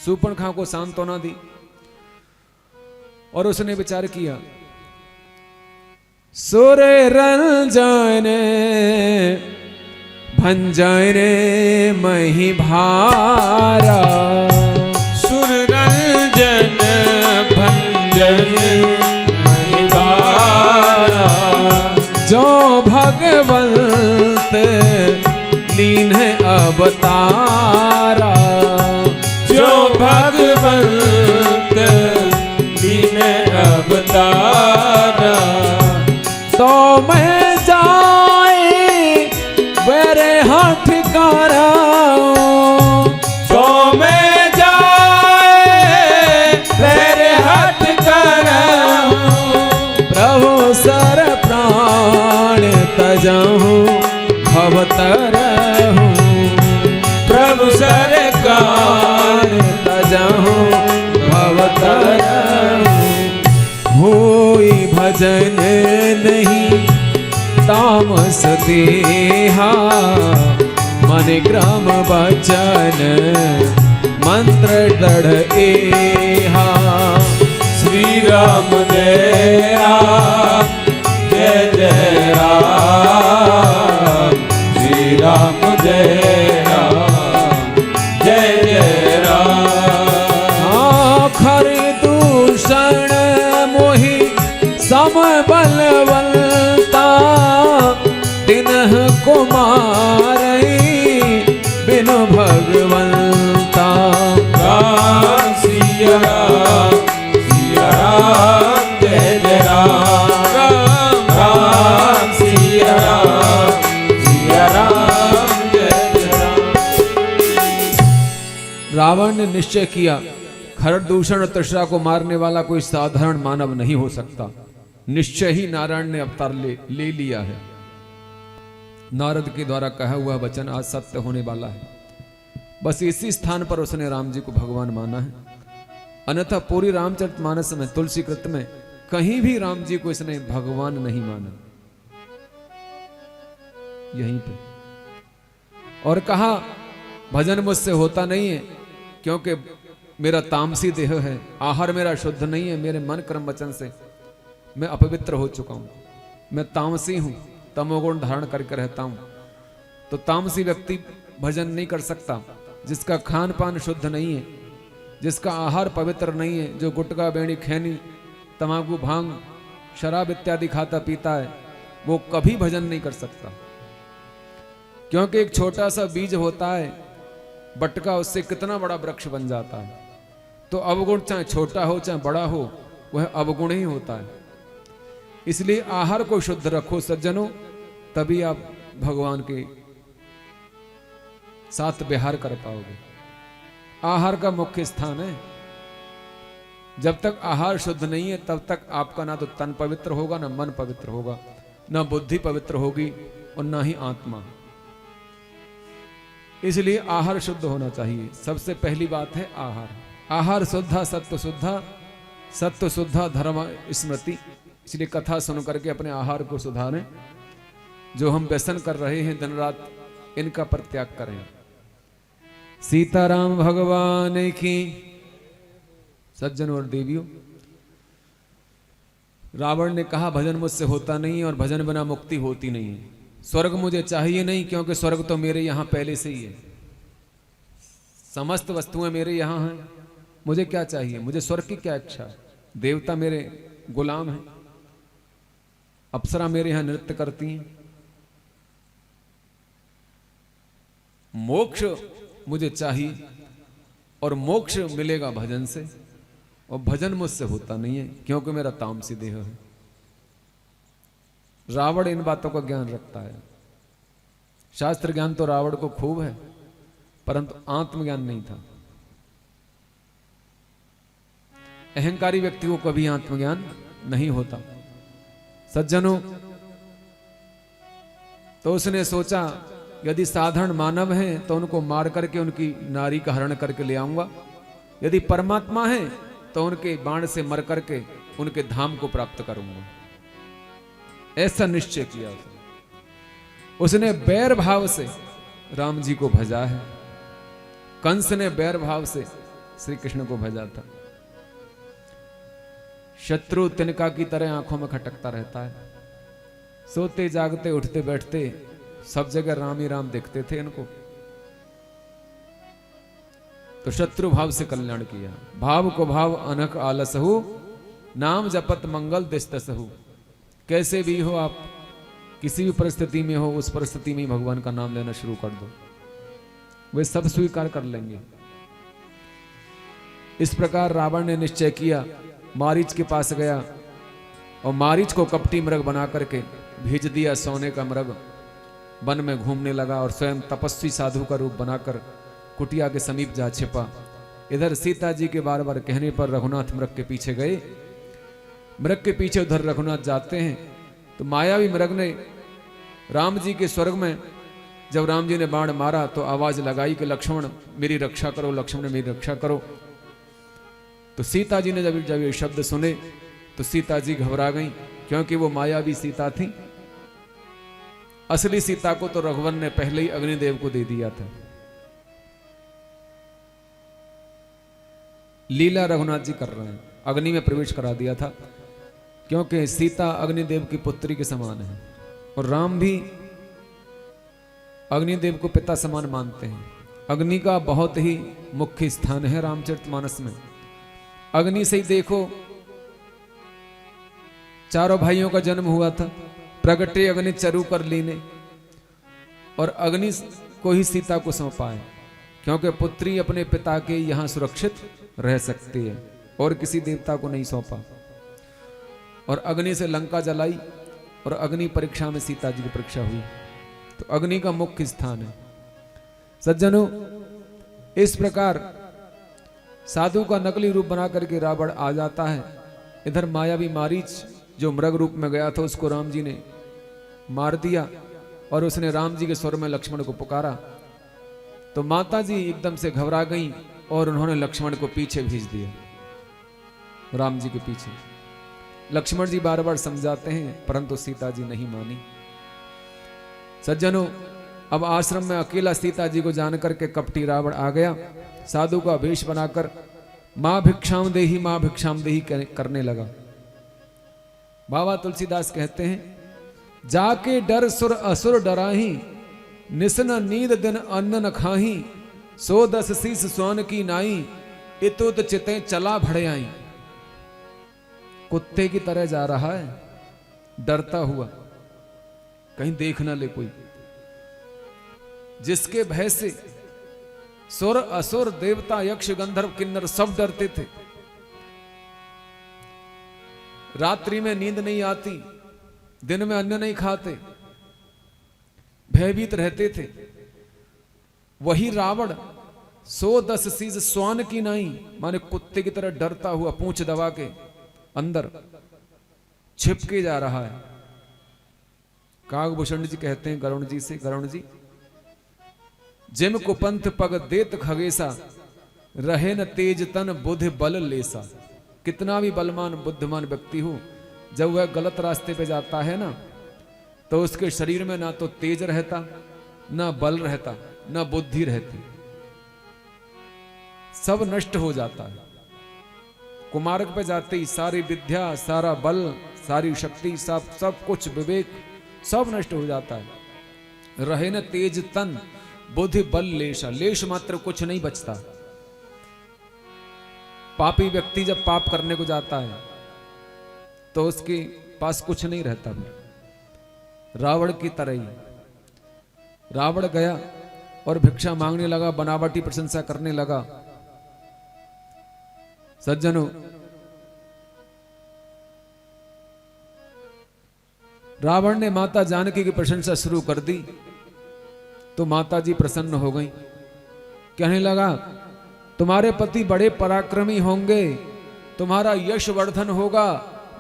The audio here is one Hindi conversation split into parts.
शूर्पणखा को सांत्वना दी और उसने विचार किया, सुर रंजन भंजन मही भारा, सुर रंजन भंजन मही भारा, जो भगवंत लीन अवतारा, जो भगवंत लीन अवतारा, तो मैं जाए मेरे हाथ कारा, तो मैं जाए मेरे हाथ करा, प्रभु सर प्राण तजाऊं भवतरहूं, प्रभु सरकार तजाऊं भवतरहूं, होई भजन नहीं तामस देहा, मन ग्राम वचन मंत्र दृढ़ एहा, श्री राम जय राम जय जय राम, श्री राम जय राम जय जय राम, आखर दूषण मोहि सम बलवंता, तिन्ह कुमारई बिनु भगवंता, राम सिया राम जय जय राम, राम राम सिया राम जय जय राम। रावण ने निश्चय किया, खरदूषण और तृष्णा को मारने वाला कोई साधारण मानव नहीं हो सकता, निश्चय ही नारायण ने अवतार ले लिया है। नारद के द्वारा कहा हुआ वचन आज सत्य होने वाला है। बस इसी स्थान पर उसने राम जी को भगवान माना है, अन्यथा पूरी रामचरितमानस में तुलसी कृत में कहीं भी राम जी को इसने भगवान नहीं माना, यहीं पे। और कहा भजन मुझसे होता नहीं है क्योंकि मेरा तामसी देह है, आहार मेरा शुद्ध नहीं है, मेरे मन कर्म वचन से मैं अपवित्र हो चुका हूं, मैं तामसी हूं, तमोगुण धारण करके रहता हूं। तो तामसी व्यक्ति भजन नहीं कर सकता, जिसका खान पान शुद्ध नहीं है, जिसका आहार पवित्र नहीं है, जो गुटखा बेड़ी खैनी तमाकू भांग शराब इत्यादि खाता पीता है, वो कभी भजन नहीं कर सकता। क्योंकि एक छोटा सा बीज होता है बटका, उससे कितना बड़ा वृक्ष बन जाता है। तो अवगुण चाहे छोटा हो चाहे बड़ा हो, वह अवगुण ही होता है। इसलिए आहार को शुद्ध रखो सज्जनों, तभी आप भगवान के साथ विहार कर पाओगे। आहार का मुख्य स्थान है। जब तक आहार शुद्ध नहीं है तब तक आपका ना तो तन पवित्र होगा, ना मन पवित्र होगा, ना बुद्धि पवित्र होगी और ना ही आत्मा। इसलिए आहार शुद्ध होना चाहिए। सबसे पहली बात है आहार। आहार शुद्धा सत्व शुद्धा, सत्व शुद्धा धर्म स्मृति। इसलिए कथा सुन करके अपने आहार को सुधारें। जो हम व्यसन कर रहे हैं दिन रात, इनका परित्याग करें। सीताराम भगवान की। सज्जन और देवियों, रावण ने कहा भजन मुझसे होता नहीं है और भजन बिना मुक्ति होती नहीं है। स्वर्ग मुझे चाहिए नहीं, क्योंकि स्वर्ग तो मेरे यहां पहले से ही है। समस्त वस्तुएं मेरे यहां हैं, मुझे क्या चाहिए? मुझे स्वर्ग की क्या इच्छा? देवता मेरे गुलाम हैं, अप्सरा मेरे यहां नृत्य करती हैं। मोक्ष मुझे चाहिए और मोक्ष मिलेगा भजन से, और भजन मुझसे होता नहीं है क्योंकि मेरा तामसी देह है। रावण इन बातों का ज्ञान रखता है। शास्त्र ज्ञान तो रावण को खूब है, परंतु आत्मज्ञान नहीं था। अहंकारी व्यक्ति को कभी आत्मज्ञान नहीं होता। सज्जनों, तो उसने सोचा यदि साधारण मानव हैं तो उनको मार करके उनकी नारी का हरण करके ले आऊंगा, यदि परमात्मा है तो उनके बाण से मर करके उनके धाम को प्राप्त करूंगा। ऐसा निश्चय किया उसने बैर भाव से राम जी को भजा है। कंस ने बैर भाव से श्री कृष्ण को भेजा था। शत्रु तिनका की तरह आंखों में खटकता रहता है, सोते जागते उठते बैठते सब जगह राम ही राम देखते थे इनको। तो शत्रु भाव से कल्याण किया। भाव को भाव अनक आलसहु, नाम जपत मंगल दिस्तसहु। कैसे भी हो आप, किसी भी परिस्थिति में हो, उस परिस्थिति में भगवान का नाम लेना शुरू कर दो, वे सब स्वीकार कर लेंगे। इस प्रकार रावण ने निश्चय किया, मारीच के पास गया और मारीच को कपटी मृग बना करके भेज दिया। सोने का मृग वन में घूमने लगा और स्वयं तपस्वी साधु का रूप बनाकर कुटिया के समीप जा छिपा। इधर सीता जी के बार बार कहने पर रघुनाथ मृग के पीछे गए। मृग के पीछे उधर रघुनाथ जाते हैं तो मायावी मृग ने राम जी के स्वर्ग में, जब राम जी ने बाण मारा तो आवाज लगाई कि लक्ष्मण मेरी रक्षा करो, लक्ष्मण मेरी रक्षा करो। तो सीता जी ने जब ये शब्द सुने तो सीता जी घबरा गई, क्योंकि वो मायावी सीता थी। असली सीता को तो रघुवर ने पहले ही अग्निदेव को दे दिया था। लीला रघुनाथ जी कर रहे हैं, अग्नि में प्रवेश करा दिया था, क्योंकि सीता अग्निदेव की पुत्री के समान है और राम भी अग्निदेव को पिता समान मानते हैं। अग्नि का बहुत ही मुख्य स्थान है रामचरितमानस में। अग्नि से ही देखो चारों भाइयों का जन्म हुआ था। प्रगटे अग्नि चरु कर लीने, और अग्नि को ही सीता को सौंपा है, क्योंकि पुत्री अपने पिता के यहां सुरक्षित रह सकती है और किसी देवता को नहीं सौंपा। और अग्नि से लंका जलाई और अग्नि परीक्षा में सीता जी की परीक्षा हुई। तो अग्नि का मुख्य स्थान है। सज्जनों, इस प्रकार साधु का नकली रूप बना करके रावण आ जाता है। इधर मायावी मारीच जो मृग रूप में गया था उसको राम जी ने मार दिया और उसने राम जी के स्वर में लक्ष्मण को पुकारा। तो माता जी एकदम से घबरा गईं और उन्होंने लक्ष्मण को पीछे भेज दिया, राम जी के पीछे। लक्ष्मण जी बार बार समझाते हैं परंतु सीता जी नहीं मानी। सज्जनों, अब आश्रम में अकेला सीता जी को जानकर के कपटी रावण आ गया। साधु का वेश बनाकर मां भिक्षाम देही, मां भिक्षाम देही करने लगा। बाबा तुलसीदास कहते हैं, जाके डर सुर असुर डराही, निसन नींद दिन अन्न न खाही, 110 शीस स्वर्ण की नाई, इतुत चिते चला भड़े आई। कुत्ते की तरह जा रहा है, डरता हुआ, कहीं देख ना ले कोई, जिसके भय से सुर असुर देवता यक्ष गंधर्व किन्नर सब डरते थे। रात्रि में नींद नहीं आती, दिन में अन्न नहीं खाते, भयभीत रहते थे। वही रावण 110 शीस स्वान की नाई, माने कुत्ते की तरह डरता हुआ पूंछ दबा के अंदर छिपके जा रहा है। कागभूषण जी कहते हैं गरुण जी से, गरुण जी जिम कुपंथ पग देत खगेसा, रहे न तेज तन बुध बल लेसा। कितना भी बलवान बुद्धिमान व्यक्ति हो, जब वह गलत रास्ते पे जाता है ना, तो उसके शरीर में ना तो तेज रहता, ना बल रहता, ना बुद्धि रहती, सब नष्ट हो जाता है। कुमार्ग पे जाते ही सारी विद्या, सारा बल, सारी शक्ति, सब कुछ विवेक सब नष्ट हो जाता है। रहे न तेज तन बुद्धि बल लेशा, लेश मात्र कुछ नहीं बचता। पापी व्यक्ति जब पाप करने को जाता है तो उसके पास कुछ नहीं रहता। रावण की तरह ही रावण गया और भिक्षा मांगने लगा, बनावटी प्रशंसा करने लगा। सज्जनों, रावण ने माता जानकी की प्रशंसा शुरू कर दी तो माता जी प्रसन्न हो गई। कहने लगा, तुम्हारे पति बड़े पराक्रमी होंगे, तुम्हारा यश वर्धन होगा,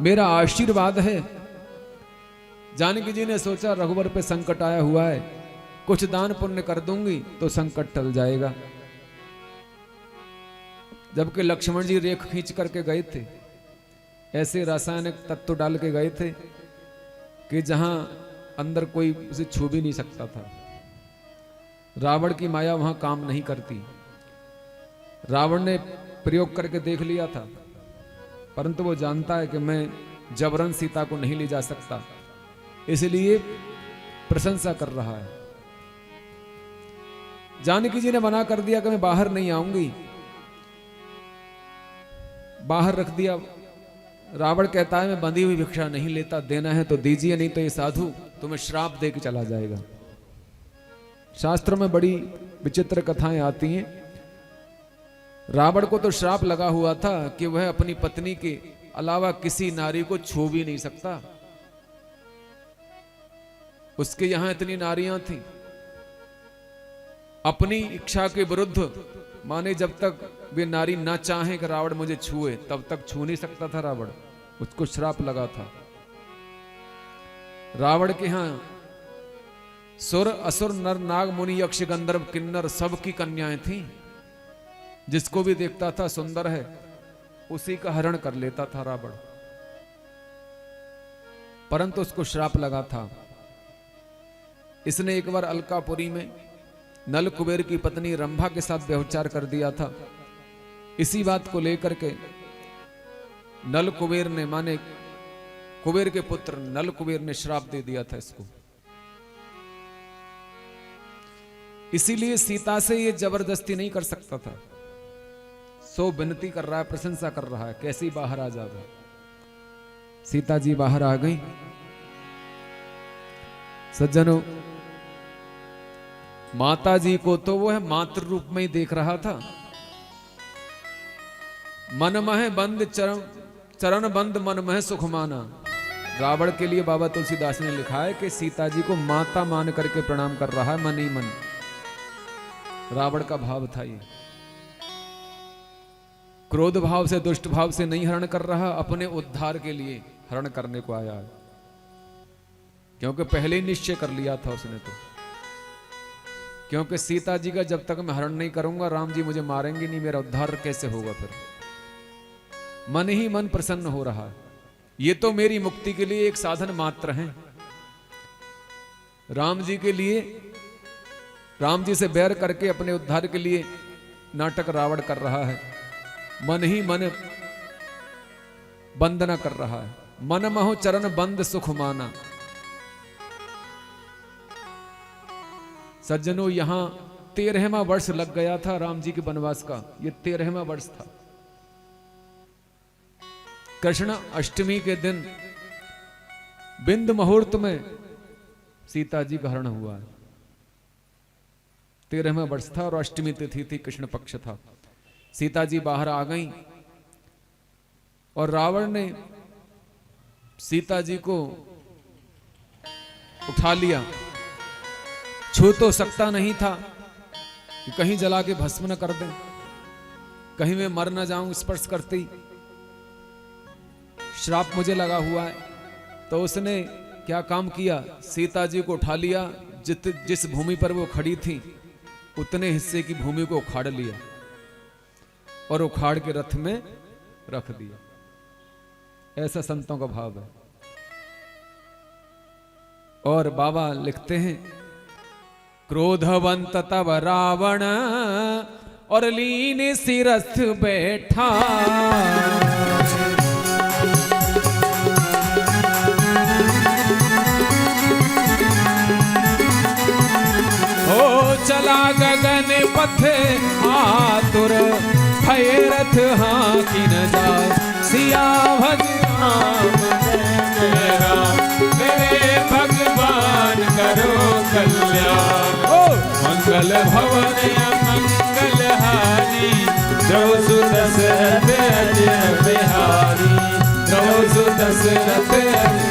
मेरा आशीर्वाद है। जानकी जी ने सोचा रघुवर पे संकट आया हुआ है, कुछ दान पुण्य कर दूंगी तो संकट टल जाएगा। जबकि लक्ष्मण जी रेख खींच करके गए थे, ऐसे रासायनिक तत्व डाल के गए थे कि जहां अंदर कोई उसे छू भी नहीं सकता था। रावण की माया वहां काम नहीं करती। रावण ने प्रयोग करके देख लिया था, परंतु वो जानता है कि मैं जबरन सीता को नहीं ले जा सकता, इसलिए प्रशंसा कर रहा है। जानकी जी ने मना कर दिया कि मैं बाहर नहीं आऊंगी, बाहर रख दिया। रावण कहता है मैं बंधी हुई भिक्षा नहीं लेता, देना है तो दीजिए, नहीं तो ये साधु तुम्हें श्राप दे के चला जाएगा। शास्त्रों में बड़ी विचित्र कथाएं आती हैं। रावण को तो श्राप लगा हुआ था कि वह अपनी पत्नी के अलावा किसी नारी को छू भी नहीं सकता। उसके यहां इतनी नारियां थी, अपनी इच्छा के विरुद्ध, माने जब तक वे नारी ना चाहे कि रावण मुझे छुए तब तक छू नहीं सकता था रावण, उसको श्राप लगा था। रावण के यहां सुर असुर नर नाग मुनि यक्ष गंधर्व किन्नर सबकी कन्याएं थीं। जिसको भी देखता था सुंदर है उसी का हरण कर लेता था रावण, परंतु उसको श्राप लगा था। इसने एक बार अलकापुरी में नल कुबेर की पत्नी रंभा के साथ व्यभिचार कर दिया था। इसी बात को लेकर के नल कुबेर ने, माने कुबेर के पुत्र नल कुबेर ने श्राप दे दिया था इसको। इसीलिए सीता से ये जबरदस्ती नहीं कर सकता था। सो विनती कर रहा है, प्रशंसा कर रहा है, कैसी बाहर आ जावे। सीता जी बाहर आ गई। सज्जनों, माता जी को तो वो है मातृ रूप में ही देख रहा था। मन मह बंद चरण बंद मन मह सुख माना। रावण के लिए बाबा तुलसीदास ने लिखा है कि सीता जी को माता मान करके प्रणाम कर रहा है, मन ही मन। रावण का भाव था ये। क्रोध भाव से, दुष्ट भाव से नहीं हरण कर रहा, अपने उद्धार के लिए हरण करने को आया है। क्योंकि पहले ही निश्चय कर लिया था उसने तो, क्योंकि सीता जी का जब तक मैं हरण नहीं करूंगा राम जी मुझे मारेंगे नहीं, मेरा उद्धार कैसे होगा। फिर मन ही मन प्रसन्न हो रहा है। ये तो मेरी मुक्ति के लिए एक साधन मात्र है। राम जी के लिए, राम जी से बैर करके अपने उद्धार के लिए नाटक रावण कर रहा है। मन ही मन बंदना कर रहा है। मन महो चरण बंद सुख माना। सज्जनों, यहां 13वां वर्ष लग गया था राम जी के वनवास का। ये 13वां वर्ष था। कृष्ण अष्टमी के दिन बिंद मुहूर्त में सीता जी का हरण हुआ है। 13वां वर्ष था और अष्टमी तिथि थी, कृष्ण पक्ष था। सीता जी बाहर आ गईं और रावण ने सीता जी को उठा लिया। छू तो सकता नहीं था कि कहीं जला के भस्म न कर दें, कहीं मैं मर न जाऊं स्पर्श करते ही, श्राप मुझे लगा हुआ है। तो उसने क्या काम किया, सीता जी को उठा लिया। जिस भूमि पर वो खड़ी थी उतने हिस्से की भूमि को उखाड़ लिया और उखाड़ के रथ में रख दिया। ऐसा संतों का भाव है। और बाबा लिखते हैं, क्रोधवंत तब रावण और लीन सिरथ बैठा। हो चला गगन पथे आतुर, भय रथ हाकि न जाए। सिया भगवान मेरे भगवान करो कल्याण। ओ मंगल भवन मंगल हारी, द्रौ सुदशरथ अजय बिहारी। द्रौ सुदशरथ अजय।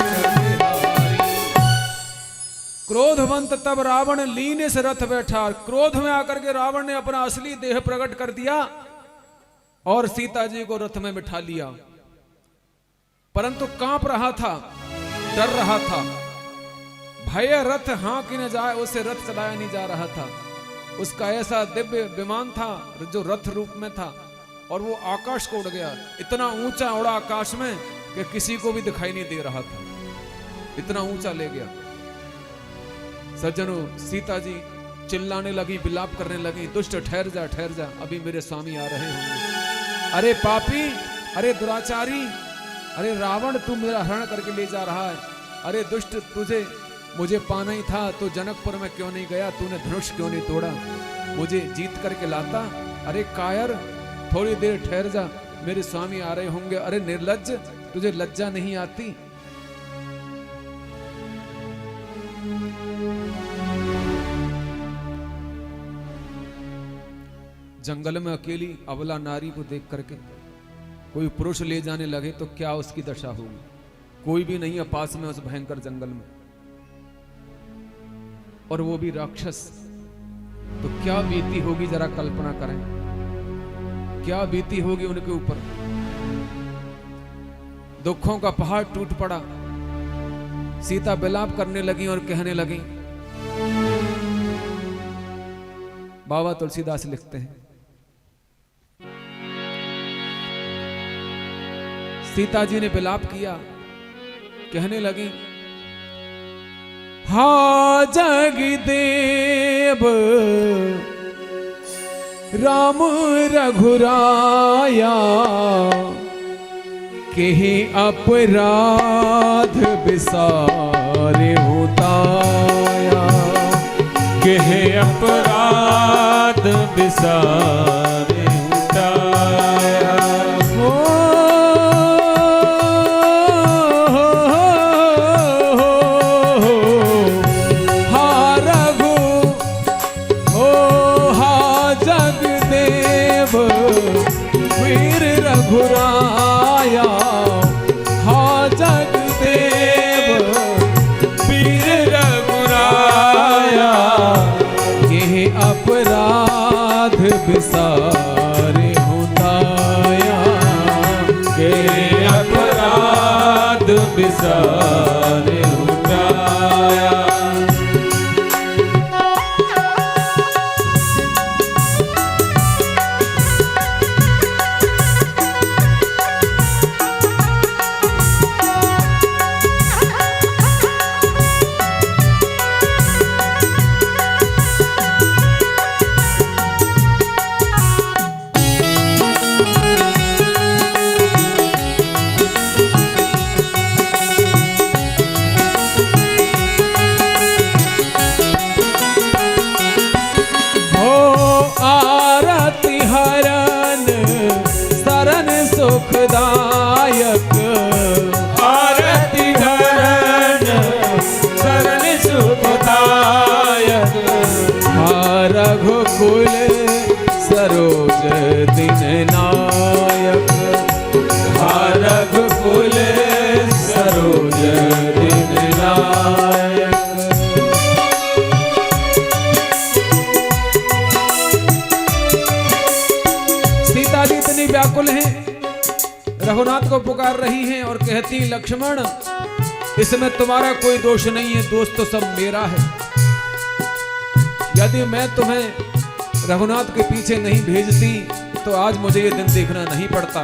क्रोधवंत तब रावण लीन से रथ बैठा। क्रोध में आकर के रावण ने अपना असली देह प्रकट कर दिया और सीता जी को रथ में बिठा लिया। परंतु कांप रहा था, डर रहा था। भय रथ हांकि न जाए, उसे रथ चलाया नहीं जा रहा था। उसका ऐसा दिव्य विमान था जो रथ रूप में था और वो आकाश को उड़ गया। इतना ऊंचा उड़ा आकाश में कि किसी को भी दिखाई नहीं दे रहा था, इतना ऊंचा ले गया। सज्जनों, सीता जी चिल्लाने लगी, विलाप करने लगी, दुष्ट ठहर जा, ठहर जा, अभी मेरे स्वामी आ रहे होंगे। अरे पापी, अरे दुराचारी, अरे रावण तू मेरा हरण करके ले जा रहा है। अरे दुष्ट, तुझे मुझे पाना ही था तो जनकपुर में क्यों नहीं गया? तूने धनुष क्यों नहीं तोड़ा? मुझे जीत करके लाता। अरे कायर, थोड़ी देर ठहर जा, मेरे स्वामी आ रहे होंगे। अरे निर्लज्ज, तुझे लज्जा नहीं आती? जंगल में अकेली अबला नारी को देख करके कोई पुरुष ले जाने लगे तो क्या उसकी दशा होगी? कोई भी नहीं है पास में उस भयंकर जंगल में, और वो भी राक्षस, तो क्या बीती होगी जरा कल्पना करें। क्या बीती होगी उनके ऊपर। दुखों का पहाड़ टूट पड़ा। सीता विलाप करने लगी और कहने लगी। बाबा तुलसीदास लिखते हैं, सीता जी ने विलाप किया, कहने लगी, हा जगदेव राम रघुराया, केहि अपराध बिसारे होताया, केहि अपराध बिसारे होताया। रघुराया, हा जगदेव वीर रघुराया, केहि अपराध बिसारे होताया, केहि अपराध बिसारे होताया। सुखदायक, आरती हरण शरण सुखदायक, हा रघुकुल सरोज दिन नायक, हा रघुकुल सरोज दिन नायक। सीता जी इतनी व्याकुल हैं, रघुनाथ को पुकार रही हैं और कहती, लक्ष्मण इसमें तुम्हारा कोई दोष नहीं है, दोष तो सब मेरा है। यदि मैं तुम्हें रघुनाथ के पीछे नहीं भेजती तो आज मुझे ये दिन देखना नहीं पड़ता।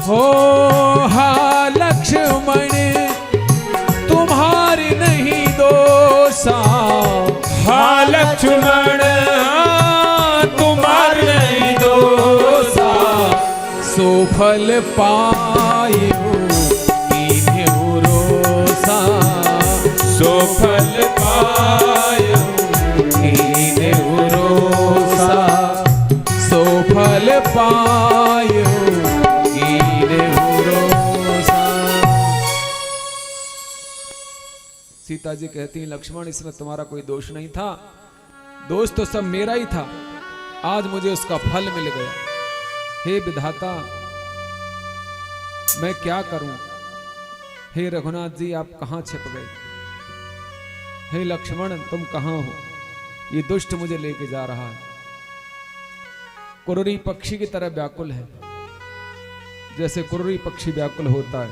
हो हा लक्ष्मण तुम्हारी नहीं दोषा, हा लक्ष्मण तुम्हारी नहीं दोषा, सो फल पायो कीन्हु रोसा, सो फल पायो कीन्हु रोसा, सो फल पायो कीन्हु रोसा। सीता जी कहती हैं, लक्ष्मण इसमें तुम्हारा कोई दोष नहीं था, दोष तो सब मेरा ही था, आज मुझे उसका फल मिल गया। हे विधाता मैं क्या करूं? हे रघुनाथ जी आप कहां छिप गए? हे लक्ष्मण तुम कहां हो? ये दुष्ट मुझे लेके जा रहा है। कुररी पक्षी की तरह व्याकुल है, जैसे कुररी पक्षी व्याकुल होता है।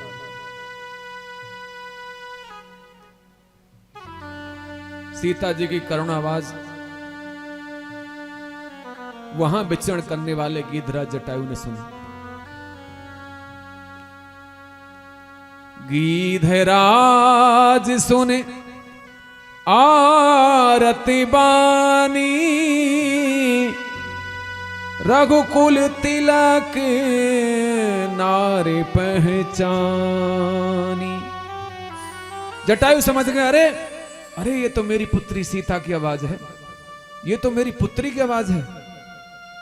सीता जी की करुण आवाज वहां विचरण करने वाले गिद्धराज जटायु ने सुनी। गिद्धराज सुने आरती बानी, रघुकुल तिलक नारी पहचानी। जटायु समझ गए, अरे अरे ये तो मेरी पुत्री सीता की आवाज है, ये तो मेरी पुत्री की आवाज है,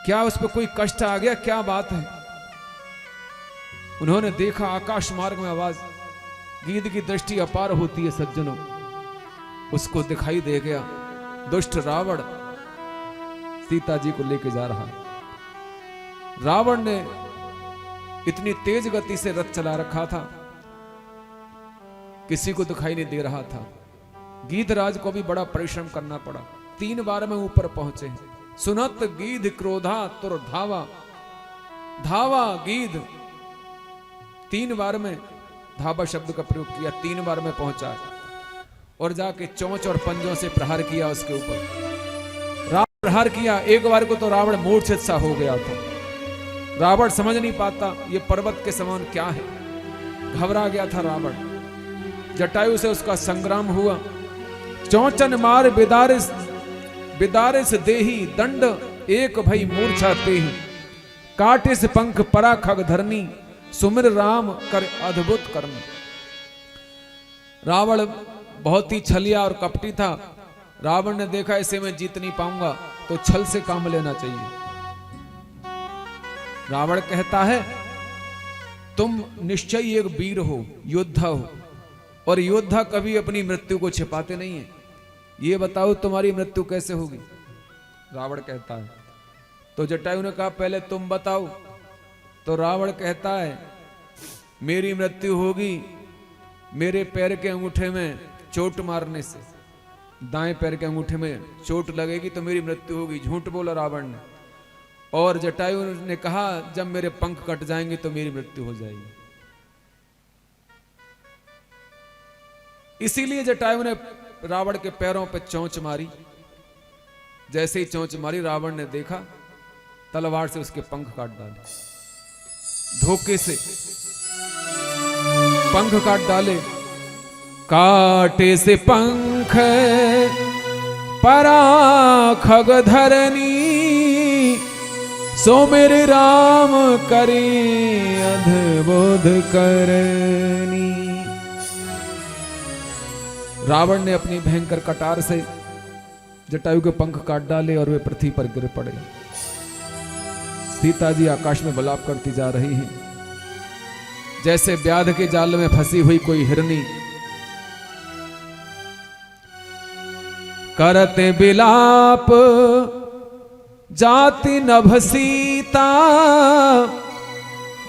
क्या उस पर कोई कष्ट आ गया, क्या बात है। उन्होंने देखा आकाश मार्ग में आवाज, गीध की दृष्टि अपार होती है सज्जनों, उसको दिखाई दे गया दुष्ट रावण सीता जी को लेके जा रहा। रावण ने इतनी तेज गति से रथ चला रखा था, किसी को दिखाई नहीं दे रहा था। गीधराज को भी बड़ा परिश्रम करना पड़ा, 3 बार में ऊपर पहुंचे। सुनत गीध क्रोधा तुर धावा, धावा गीध, 3 बार में धावा शब्द का प्रयोग किया, 3 बार में पहुंचा और जाके चोंच और पंजों से प्रहार किया उसके ऊपर। रावण प्रहार किया, एक बार को तो रावण मूर्छित सा हो गया था। रावण समझ नहीं पाता ये पर्वत के समान क्या है, घबरा गया था रावण। जटायु से उसका संग्राम हुआ। चौचन मार बिदारिस, बिदारिस देही दंड एक भई मूर्छा तेहि, काटिस पंख परा खग धरनी, सुमिर राम कर अद्भुत कर्म। रावण बहुत ही छलिया और कपटी था। रावण ने देखा इसे मैं जीत नहीं पाऊंगा, तो छल से काम लेना चाहिए। रावण कहता है तुम निश्चय एक वीर हो, योद्धा हो, और योद्धा कभी अपनी मृत्यु को छिपाते नहीं है। ये बताओ तुम्हारी मृत्यु कैसे होगी। रावण कहता है, तो जटायु ने कहा पहले तुम बताओ। तो रावण कहता है मेरी मृत्यु होगी मेरे पैर के अंगूठे में चोट मारने से, दाएं पैर के अंगूठे में चोट लगेगी तो मेरी मृत्यु होगी। झूठ बोला रावण ने। और जटायु ने कहा जब मेरे पंख कट जाएंगे तो मेरी मृत्यु हो जाएगी। इसीलिए जटायु ने रावण के पैरों पर चोंच मारी। जैसे ही चोंच मारी रावण ने देखा, तलवार से उसके पंख काट डाले, धोखे से पंख काट डाले। काटे से पंख परा खग धरनी, सो मेरे राम करे अद्भुत करनी। रावण ने अपनी भयंकर कटार से जटायु के पंख काट डाले और वे पृथ्वी पर गिर पड़े। सीता जी आकाश में विलाप करती जा रही हैं, जैसे व्याध के जाल में फंसी हुई कोई हिरनी। करते विलाप जाति नभ सीता,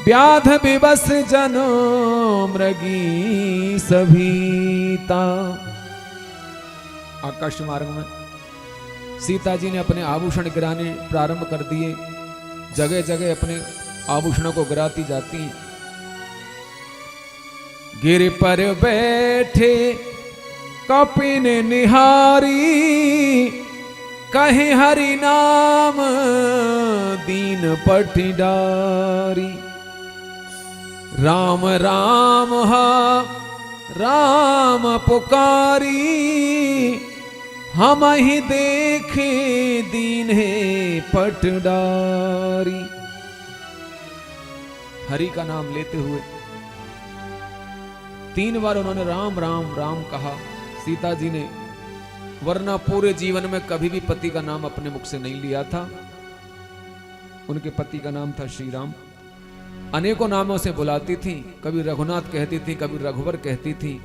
व्याध विवश जनो मृगी सभीता। आकाश मार्ग में सीता जी ने अपने आभूषण गिराने प्रारंभ कर दिए। जगह जगह अपने आभूषणों को गिराती जाती हैं। गिर पर बैठे कपिन निहारी, कहे हरि नाम दीन पटिडारी। राम राम हा राम पुकारी, हम ही देखे दीन है पटडारी। हरि का नाम लेते हुए 3 बार उन्होंने राम राम राम कहा। सीता जी ने वरना पूरे जीवन में कभी भी पति का नाम अपने मुख से नहीं लिया था। उनके पति का नाम था श्री राम। अनेकों नामों से बुलाती थी, कभी रघुनाथ कहती थी, कभी रघुवर कहती थी,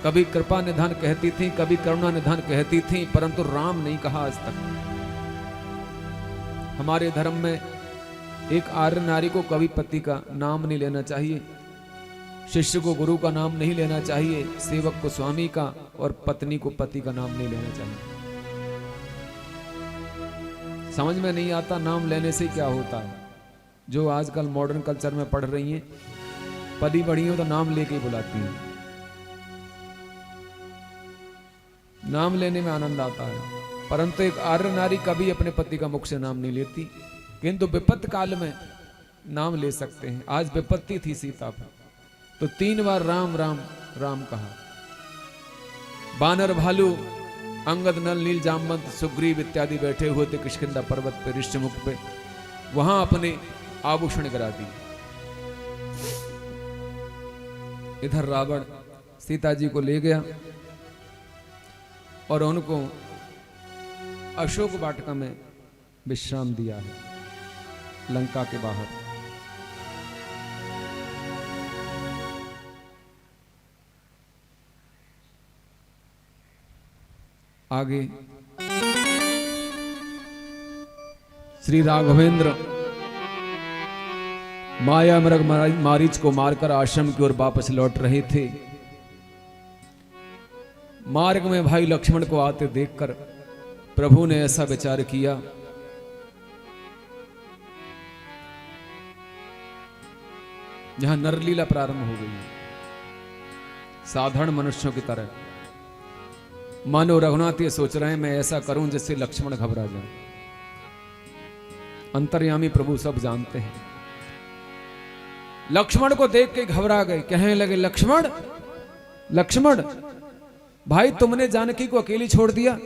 कभी कृपा निधान कहती थी, कभी करुणा निधान कहती थी, परंतु राम नहीं कहा आज तक। हमारे धर्म में एक आर्य नारी को कभी पति का नाम नहीं लेना चाहिए, शिष्य को गुरु का नाम नहीं लेना चाहिए, सेवक को स्वामी का और पत्नी को पति का नाम नहीं लेना चाहिए। समझ में नहीं आता नाम लेने से क्या होता है। जो आजकल मॉडर्न कल्चर में पढ़ रही हैं, पदी बढ़ी हो तो नाम लेके ही बुलाती हैं। नाम लेने में आनंद आता है, परंतु एक आर्य नारी कभी अपने पति का मुख से नाम नहीं लेती, किंतु विपत्ति काल में नाम ले सकते हैं। आज विपत्ति थी सीता पर, तो 3 बार राम राम राम कहा। बानर भालू अंगद नल नील जामवंत सुग्रीव इत्यादि बैठे हुए थे किष्किंधा पर्वत पे ऋष्यमुख पे। वहां अपने आभूषण गिरा दिए। इधर रावण सीता जी को ले गया और उनको अशोक वाटिका में विश्राम दिया है, लंका के बाहर। आगे श्री राघवेंद्र माया मृग मारीच को मारकर आश्रम की ओर वापस लौट रहे थे। मार्ग में भाई लक्ष्मण को आते देखकर प्रभु ने ऐसा विचार किया, जहां नरलीला प्रारंभ हो गई, साधारण मनुष्यों की तरह। मानो रघुनाथ ये सोच रहे हैं मैं ऐसा करूं जिससे लक्ष्मण घबरा जाए। अंतर्यामी प्रभु सब जानते हैं। लक्ष्मण को देख के घबरा गए, कहने लगे लक्ष्मण लक्ष्मण भाई तुमने जानकी को अकेली छोड़ दिया,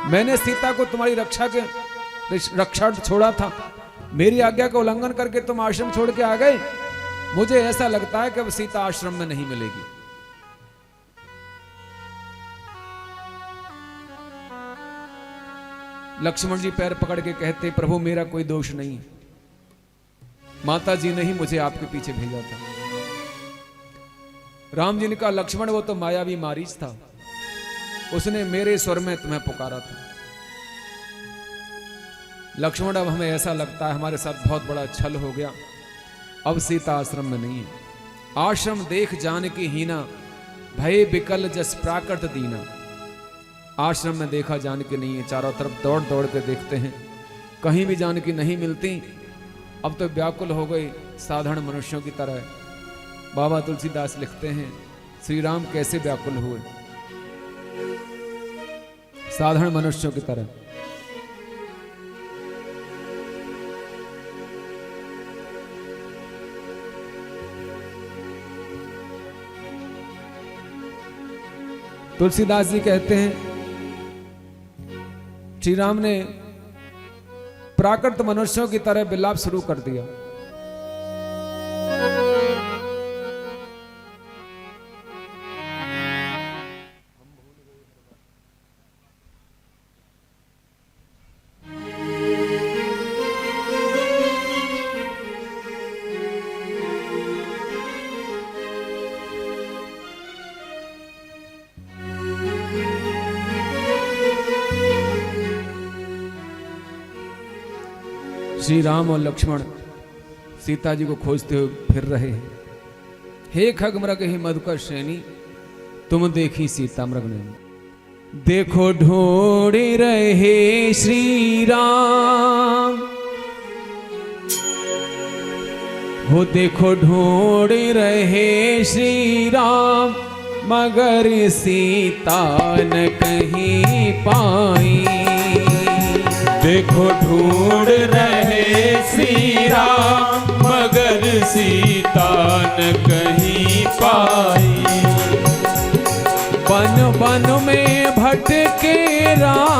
मैंने सीता को तुम्हारी रक्षा छोड़ा था, मेरी आज्ञा का उल्लंघन करके तुम आश्रम छोड़ के आ गए। मुझे ऐसा लगता है कि अब सीता आश्रम में नहीं मिलेगी। लक्ष्मण जी पैर पकड़ के कहते प्रभु मेरा कोई दोष नहीं, माता जी ने ही मुझे आपके पीछे भेजा था। राम जी ने कहा लक्ष्मण वो तो मायावी मारीच था, उसने मेरे स्वर में तुम्हें पुकारा था। लक्ष्मण अब हमें ऐसा लगता है हमारे साथ बहुत बड़ा छल हो गया, अब सीता आश्रम में नहीं है। आश्रम देख जानकी हीना, भय बिकल जस प्राकृत दीना। आश्रम में देखा जानकी नहीं है, चारों तरफ दौड़ दौड़ के देखते हैं, कहीं भी जानकी नहीं मिलती। अब तो व्याकुल हो गए साधारण मनुष्यों की तरह। बाबा तुलसीदास लिखते हैं श्री राम कैसे व्याकुल हुए, साधारण मनुष्यों की तरह। तुलसीदास जी कहते हैं श्री राम ने प्राकृत मनुष्यों की तरह विलाप शुरू कर दिया। श्री राम और लक्ष्मण सीता जी को खोजते हुए फिर रहे हैं। हे खग मृग ही मधुकर श्रेणी, तुम देखी सीता मृग ने। देखो ढूंढ रहे श्री राम, हो देखो ढूंढ रहे श्री राम, मगर सीता न कहीं पाई। देखो ढूंढ रहे श्री राम, मगर सीता न कहीं पाई। बन बन में भटके राम,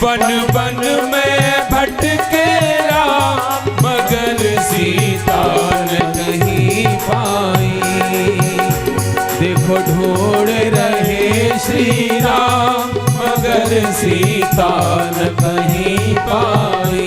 बन बन में भटके राम, मगर सीता न कहीं पाई। देखो ढूंढ रहे श्री राम, मगर सीता न कहीं पाई।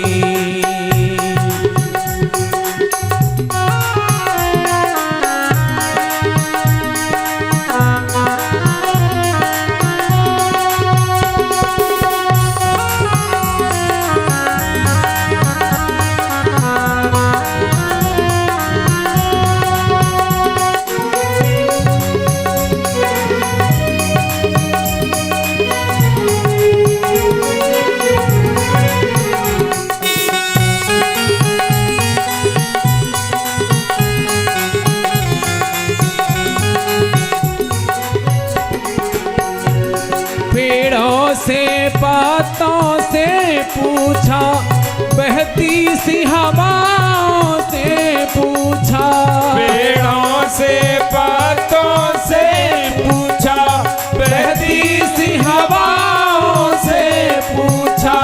बातों से पूछा, बहती सी हवाओं से पूछा। पेड़ों से बातों से पूछा, बहती सी हवाओं से पूछा।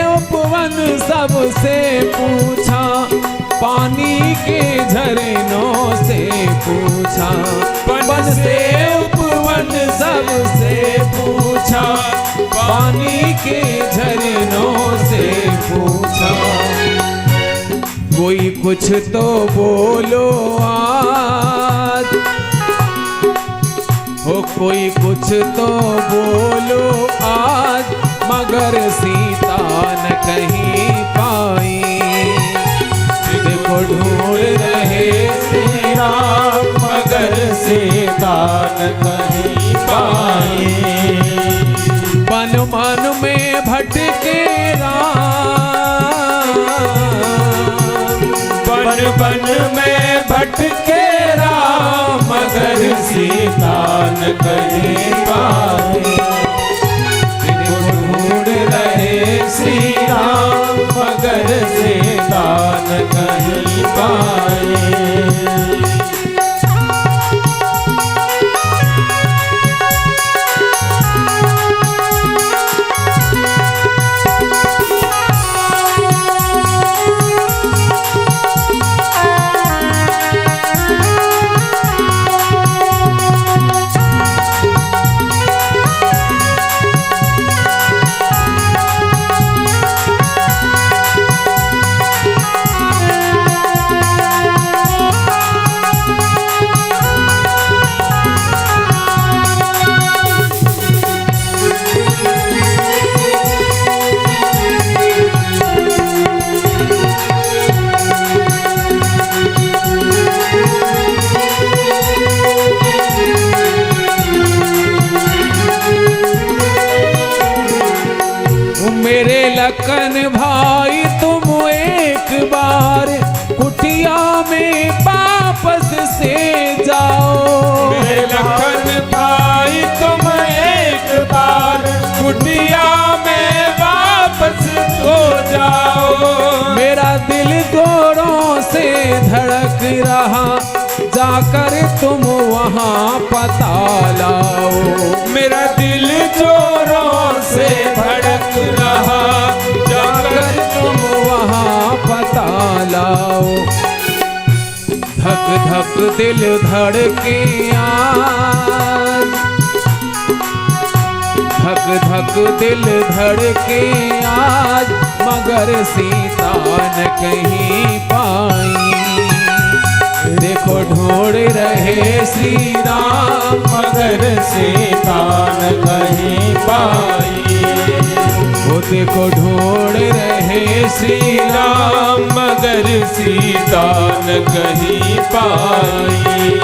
उपवन सबसे पूछा, पानी के झरनों से पूछा। वन से उपवन सबसे पूछा, पानी के झरनों से पूछा। कोई कुछ तो बोलो आज, हो कोई कुछ तो बोलो आज, मगर सीता न कहीं पाई। देखो ढूंढ रहे श्री राम मगर सीता न कहीं पाई। बन मन में भटके राम, बन बन में भटके राम मगर सीता न कहीं पाई। ढूंढ रहे श्री राम मगर सीता न कहीं पाई। मेरे लखन भाई तुम एक बार कुटिया में वापस से जाओ। मेरे लखन भाई तुम एक बार कुटिया में वापस हो जाओ। मेरा दिल जोरों से धड़क रहा, जाकर तुम वहाँ पता लाओ। मेरा दिल जोरों से धड़क रहा, जाकर तुम वहाँ पता लाओ। धक धक दिल धड़के आज, धक धक दिल धड़के आज, मगर सीता न कहीं पाई। देखो ढूंढ रहे श्री राम मगर सीता न कहीं पाई। वो देखो ढूंढ रहे श्री राम मगर सीता न कहीं पाई।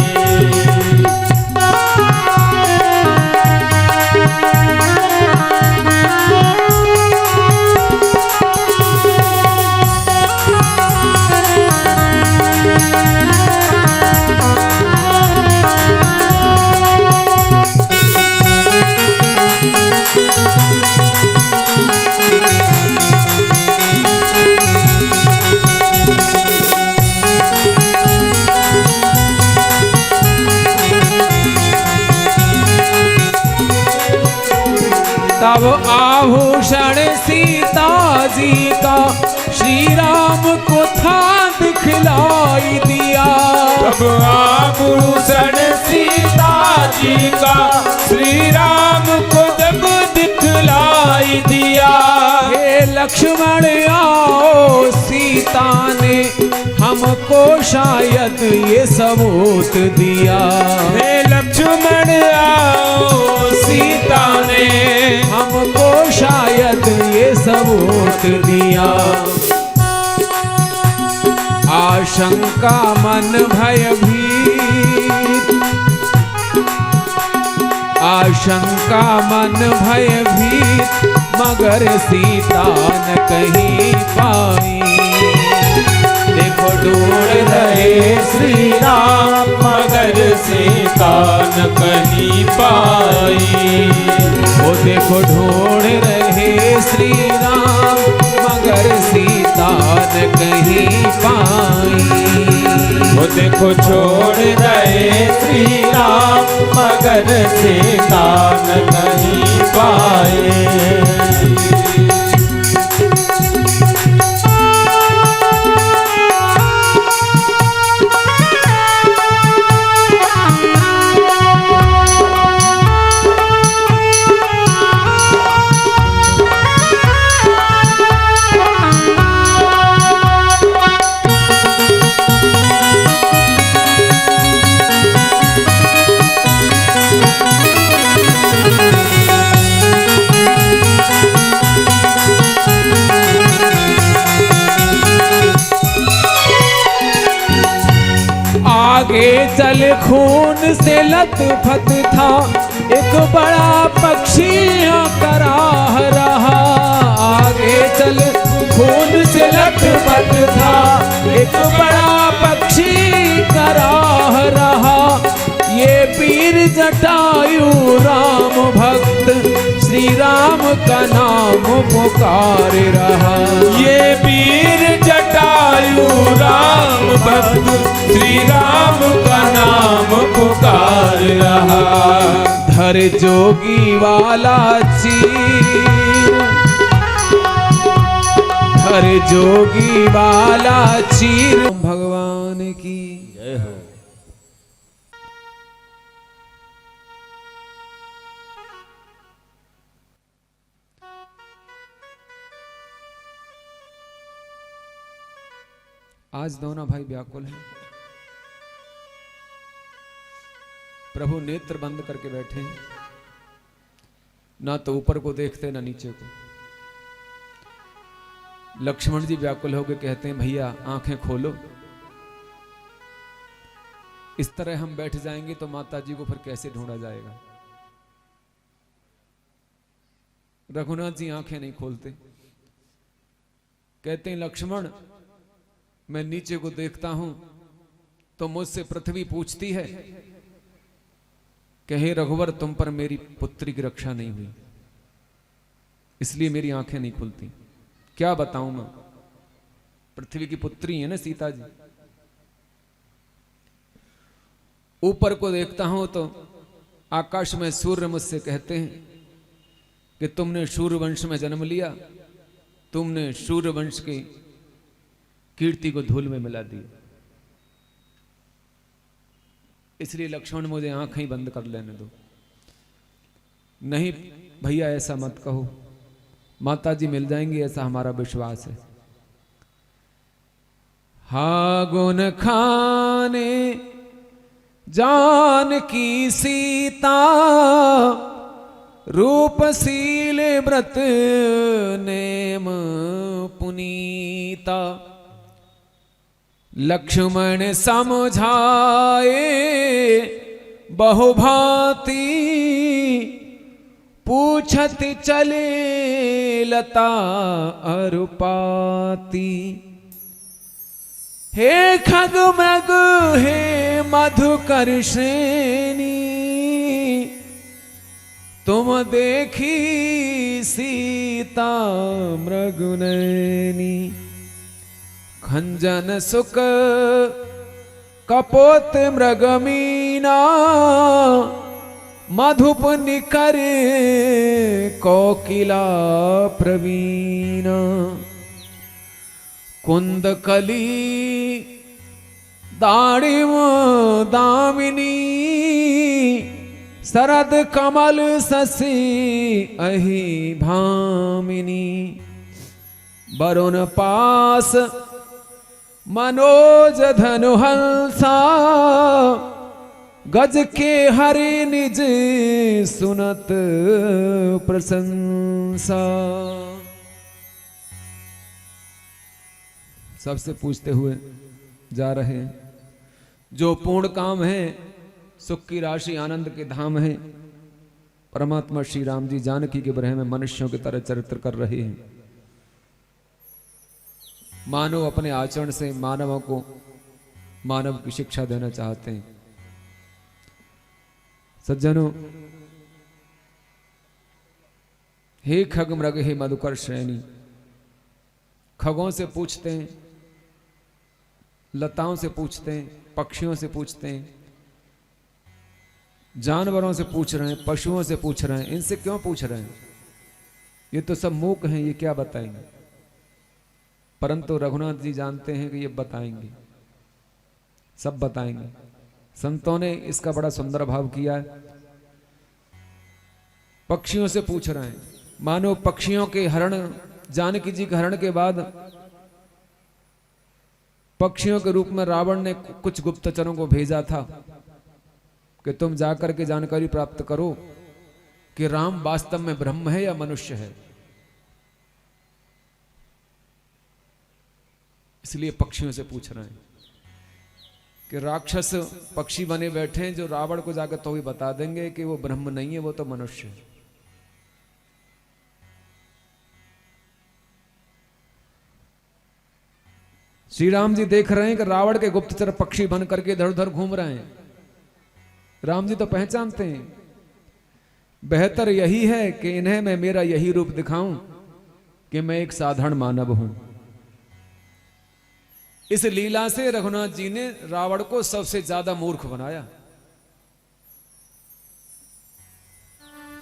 तब आभूषण सीता जी का श्री राम को था दिखलाई दिया। तब आभूषण सीता जी का श्री राम को जब दिखलाई दिया। हे लक्ष्मण आओ, सीता ने हमको शायद ये सबूत दिया। हे लक्ष्मण आओ, सीता ने हमको शायद ये सबूत दिया। आशंका मन भयभीत, आशंका मन भयभीत, मगर सीता न कहीं पाई। देखो ढूंढ रहे श्री राम मगर सीता न कहीं पाई। वो देखो ढूंढ रहे श्री राम मगर सीता न कहीं पाई। वो देखो छोड़ रहे श्री राम मगर सीता न कहीं पाए। चल खून से लथपथ था, एक बड़ा पक्षी कराह रहा। आगे चल खून से लथपथ था, एक बड़ा पक्षी कराह रहा। ये वीर जटायु राम भक्त, श्री राम का नाम पुकार रहा। ये वीर जटायु राम भक्त, श्री राम का नाम पुकार रहा। धर जोगी वाला चीर, धर जोगी वाला चीर। भगवान की जय हो। आज दोनों भाई व्याकुल हैं। प्रभु नेत्र बंद करके बैठे हैं, ना तो ऊपर को देखते ना नीचे को। लक्ष्मण जी व्याकुल होकर कहते हैं भैया आंखें खोलो। इस तरह हम बैठ जाएंगे तो माता जी को फिर कैसे ढूंढा जाएगा। रघुनाथ जी आंखें नहीं खोलते, कहते हैं लक्ष्मण मैं नीचे को देखता हूं तो मुझसे पृथ्वी पूछती है कि हे रघुवर तुम पर मेरी पुत्री की रक्षा नहीं हुई, इसलिए मेरी आंखें नहीं खुलती। क्या बताऊं मैं, पृथ्वी की पुत्री है ना सीता जी। ऊपर को देखता हूं तो आकाश में सूर्य मुझसे कहते हैं कि तुमने सूर्यवंश में जन्म लिया, तुमने सूर्यवंश की कीर्ति को धूल में मिला दी। इसलिए लक्ष्मण मुझे आंखें ही बंद कर लेने दो। नहीं भैया ऐसा मत कहो, माता जी मिल जाएंगी ऐसा हमारा विश्वास है। हा गुण खाने जानकी सीता, रूपशील व्रत नेम पुनीता। लक्ष्मण समझाए बहुभांति, पूछत चले लता अरुपाती। हे खगमृग हे मधुकर श्रेणी, तुम देखी सीता मृगनयनी। खंजन सुख कपोत मृगमीना, मधुप निकर कोकिला प्रवीणा। कुंदकली दाड़िम दामिनी, शरद कमल शशि अहि भामिनी। वरुण पास मनोज धनुहंसा, गज के हरि निज सुनत प्रशंसा। सबसे पूछते हुए जा रहे हैं। जो पूर्ण काम है, सुख की राशि, आनंद के धाम है, परमात्मा श्री राम जी जानकी के ब्रह में मनुष्यों की तरह चरित्र कर रहे हैं। मानव अपने आचरण से मानवों को मानव की शिक्षा देना चाहते हैं। सज्जनों, हे खग मृग हे मधुकर श्रेणी। खगों से पूछते हैं, लताओं से पूछते हैं, पक्षियों से पूछते हैं, जानवरों से पूछ रहे हैं, पशुओं से पूछ रहे हैं। इनसे क्यों पूछ रहे हैं? ये तो सब मूक हैं, ये क्या बताएंगे? परंतु रघुनाथ जी जानते हैं कि ये बताएंगे, सब बताएंगे। संतों ने इसका बड़ा सुंदर भाव किया है। पक्षियों से पूछ रहे हैं, मानो पक्षियों के हरण, जानकी जी के हरण के बाद पक्षियों के रूप में रावण ने कुछ गुप्तचरों को भेजा था कि तुम जाकर के जानकारी प्राप्त करो कि राम वास्तव में ब्रह्म है या मनुष्य है। इसलिए पक्षियों से पूछ रहे हैं। कि राक्षस पक्षी बने बैठे हैं जो रावण को जाकर तो भी बता देंगे कि वो ब्रह्म नहीं है, वो तो मनुष्य है। श्री राम जी देख रहे हैं कि रावण के गुप्तचर पक्षी बन करके इधर उधर घूम रहे हैं। राम जी तो पहचानते हैं, बेहतर यही है कि इन्हें मैं मेरा यही रूप दिखाऊं कि मैं एक साधारण मानव हूं। इस लीला से रघुनाथ जी ने रावण को सबसे ज्यादा मूर्ख बनाया।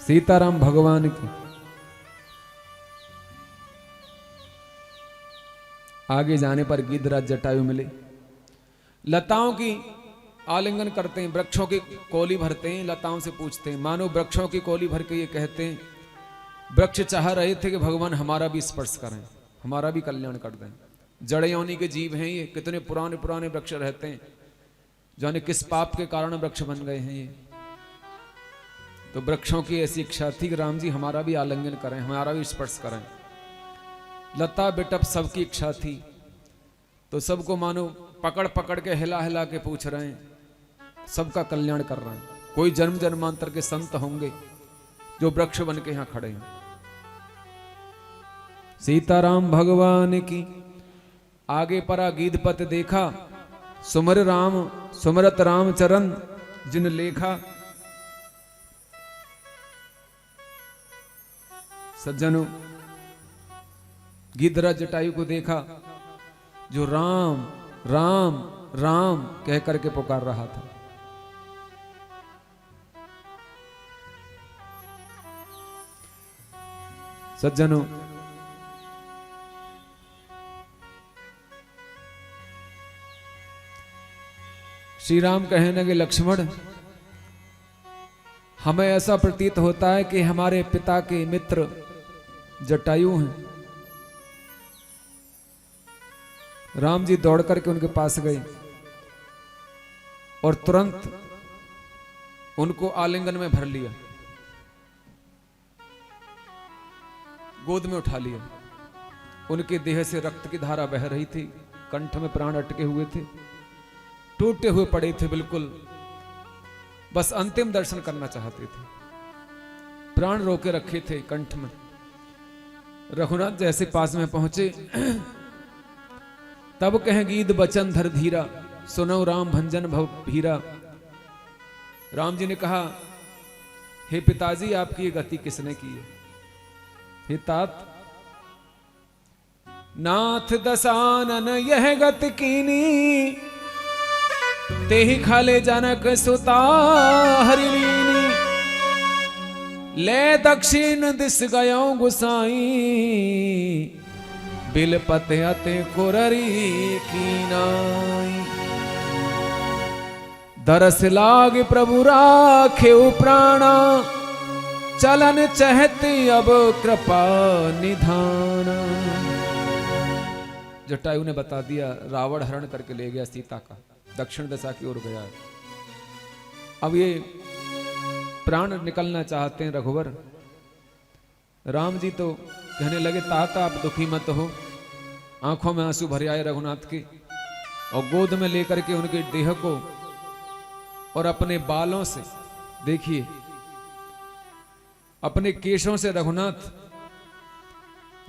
सीताराम भगवान की। आगे जाने पर गिद्धराज जटायु मिले, लताओं की आलिंगन करते हैं, वृक्षों की कोली भरते हैं, लताओं से पूछते हैं, मानो वृक्षों की कोली भर के ये कहते हैं, वृक्ष चाह रहे थे कि भगवान हमारा भी स्पर्श करें, हमारा भी कल्याण कर दें। जड़ योनि के जीव हैं ये, कितने पुराने पुराने वृक्ष रहते हैं, जाने किस पाप के कारण वृक्ष बन गए हैं ये। तो वृक्षों की ऐसी इच्छा थी कि राम जी हमारा भी आलिंगन करें, हमारा भी स्पर्श करें। लता बिटप सबकी इच्छा थी, तो सबको मानो पकड़ पकड़ के हिला हिला के पूछ रहे हैं, सबका कल्याण कर रहे हैं। कोई जन्म जन्मांतर के संत होंगे जो वृक्ष बन के यहां खड़े हैं। सीताराम भगवान की। आगे परा गीधपत देखा, सुमर राम सुमरत राम चरण जिन लेखा। सज्जनों, गिद्धराज जटायु को देखा जो राम राम राम कह करके पुकार रहा था। सज्जनों, श्री राम कहने लगे, लक्ष्मण हमें ऐसा प्रतीत होता है कि हमारे पिता के मित्र जटायु हैं। राम जी दौड़ करके उनके पास गए और तुरंत उनको आलिंगन में भर लिया, गोद में उठा लिया। उनके देह से रक्त की धारा बह रही थी, कंठ में प्राण अटके हुए थे, टूटे हुए पड़े थे बिल्कुल, बस अंतिम दर्शन करना चाहते थे, प्राण रोके रखे थे कंठ में। रघुनाथ जैसे पास में पहुंचे तब कह गीध बचन धर धीरा, सुनो राम भंजन भव भीरा। राम जी ने कहा, हे पिताजी आपकी ये गति किसने की है? हे तात, नाथ दसानन यह गति कीनी, तेहि खाले जनक सुता हरिलीनी। ले दक्षिण दिस गयो गुसाई, बिलपत अते कुररी कीनाई। दरस लाग प्रभु राखे प्राणा, चलन चहते अब कृपा निधान। जटायु ने बता दिया, रावण हरण करके ले गया सीता का, दक्षिण दिशा की ओर गया। अब ये प्राण निकलना चाहते हैं रघुवर। राम जी तो कहने लगे, तात आप दुखी मत हो। आंखों में आंसू भरे आए रघुनाथ के, और गोद में लेकर के उनके देह को और अपने बालों से, देखिए अपने केशों से रघुनाथ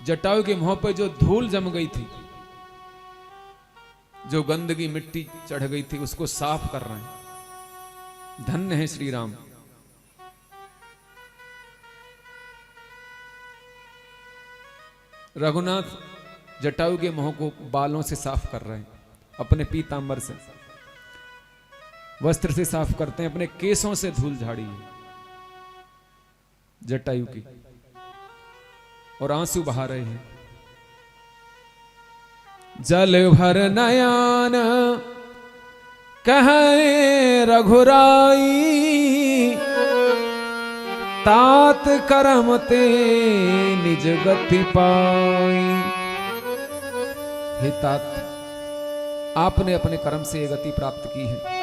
जटायु के मुंह पर जो धूल जम गई थी, जो गंदगी मिट्टी चढ़ गई थी, उसको साफ कर रहे हैं। धन्य है श्री राम। रघुनाथ जटायु के मुंह को बालों से साफ कर रहे हैं, अपने पीतांबर से, वस्त्र से साफ करते हैं, अपने केसों से धूल झाड़ी है जटायु की, और आंसू बहा रहे हैं। जल भर नयन कहे रघुराई, तात करम ते निज गति पाई। हे तात, आपने अपने कर्म से ये गति प्राप्त की है।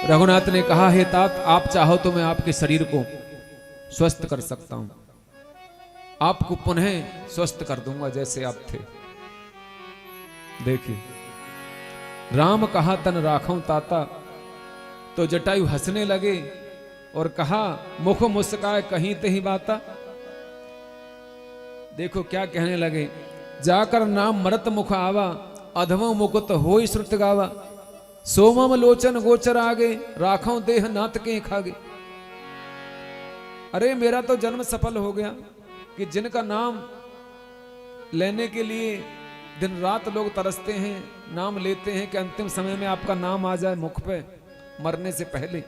रघुनाथ ने कहा, हे तात, आप चाहो तो मैं आपके शरीर को स्वस्थ कर सकता हूं, आपको पुनः स्वस्थ कर दूंगा जैसे आप थे। देखिए, राम कहा तन राखों ताता, तो जटायु हंसने लगे और कहा मुख मुस्काए कहीं तही बाता। देखो क्या कहने लगे, जाकर नाम मरत मुख आवा, अधमो मुकुत होई श्रुत गावा, सोमम लोचन गोचर आगे, राखों देह नात के खागे। अरे मेरा तो जन्म सफल हो गया कि जिनका नाम लेने के लिए दिन रात लोग तरसते हैं, नाम लेते हैं कि अंतिम समय में आपका नाम आ जाए मुख पे मरने से पहले,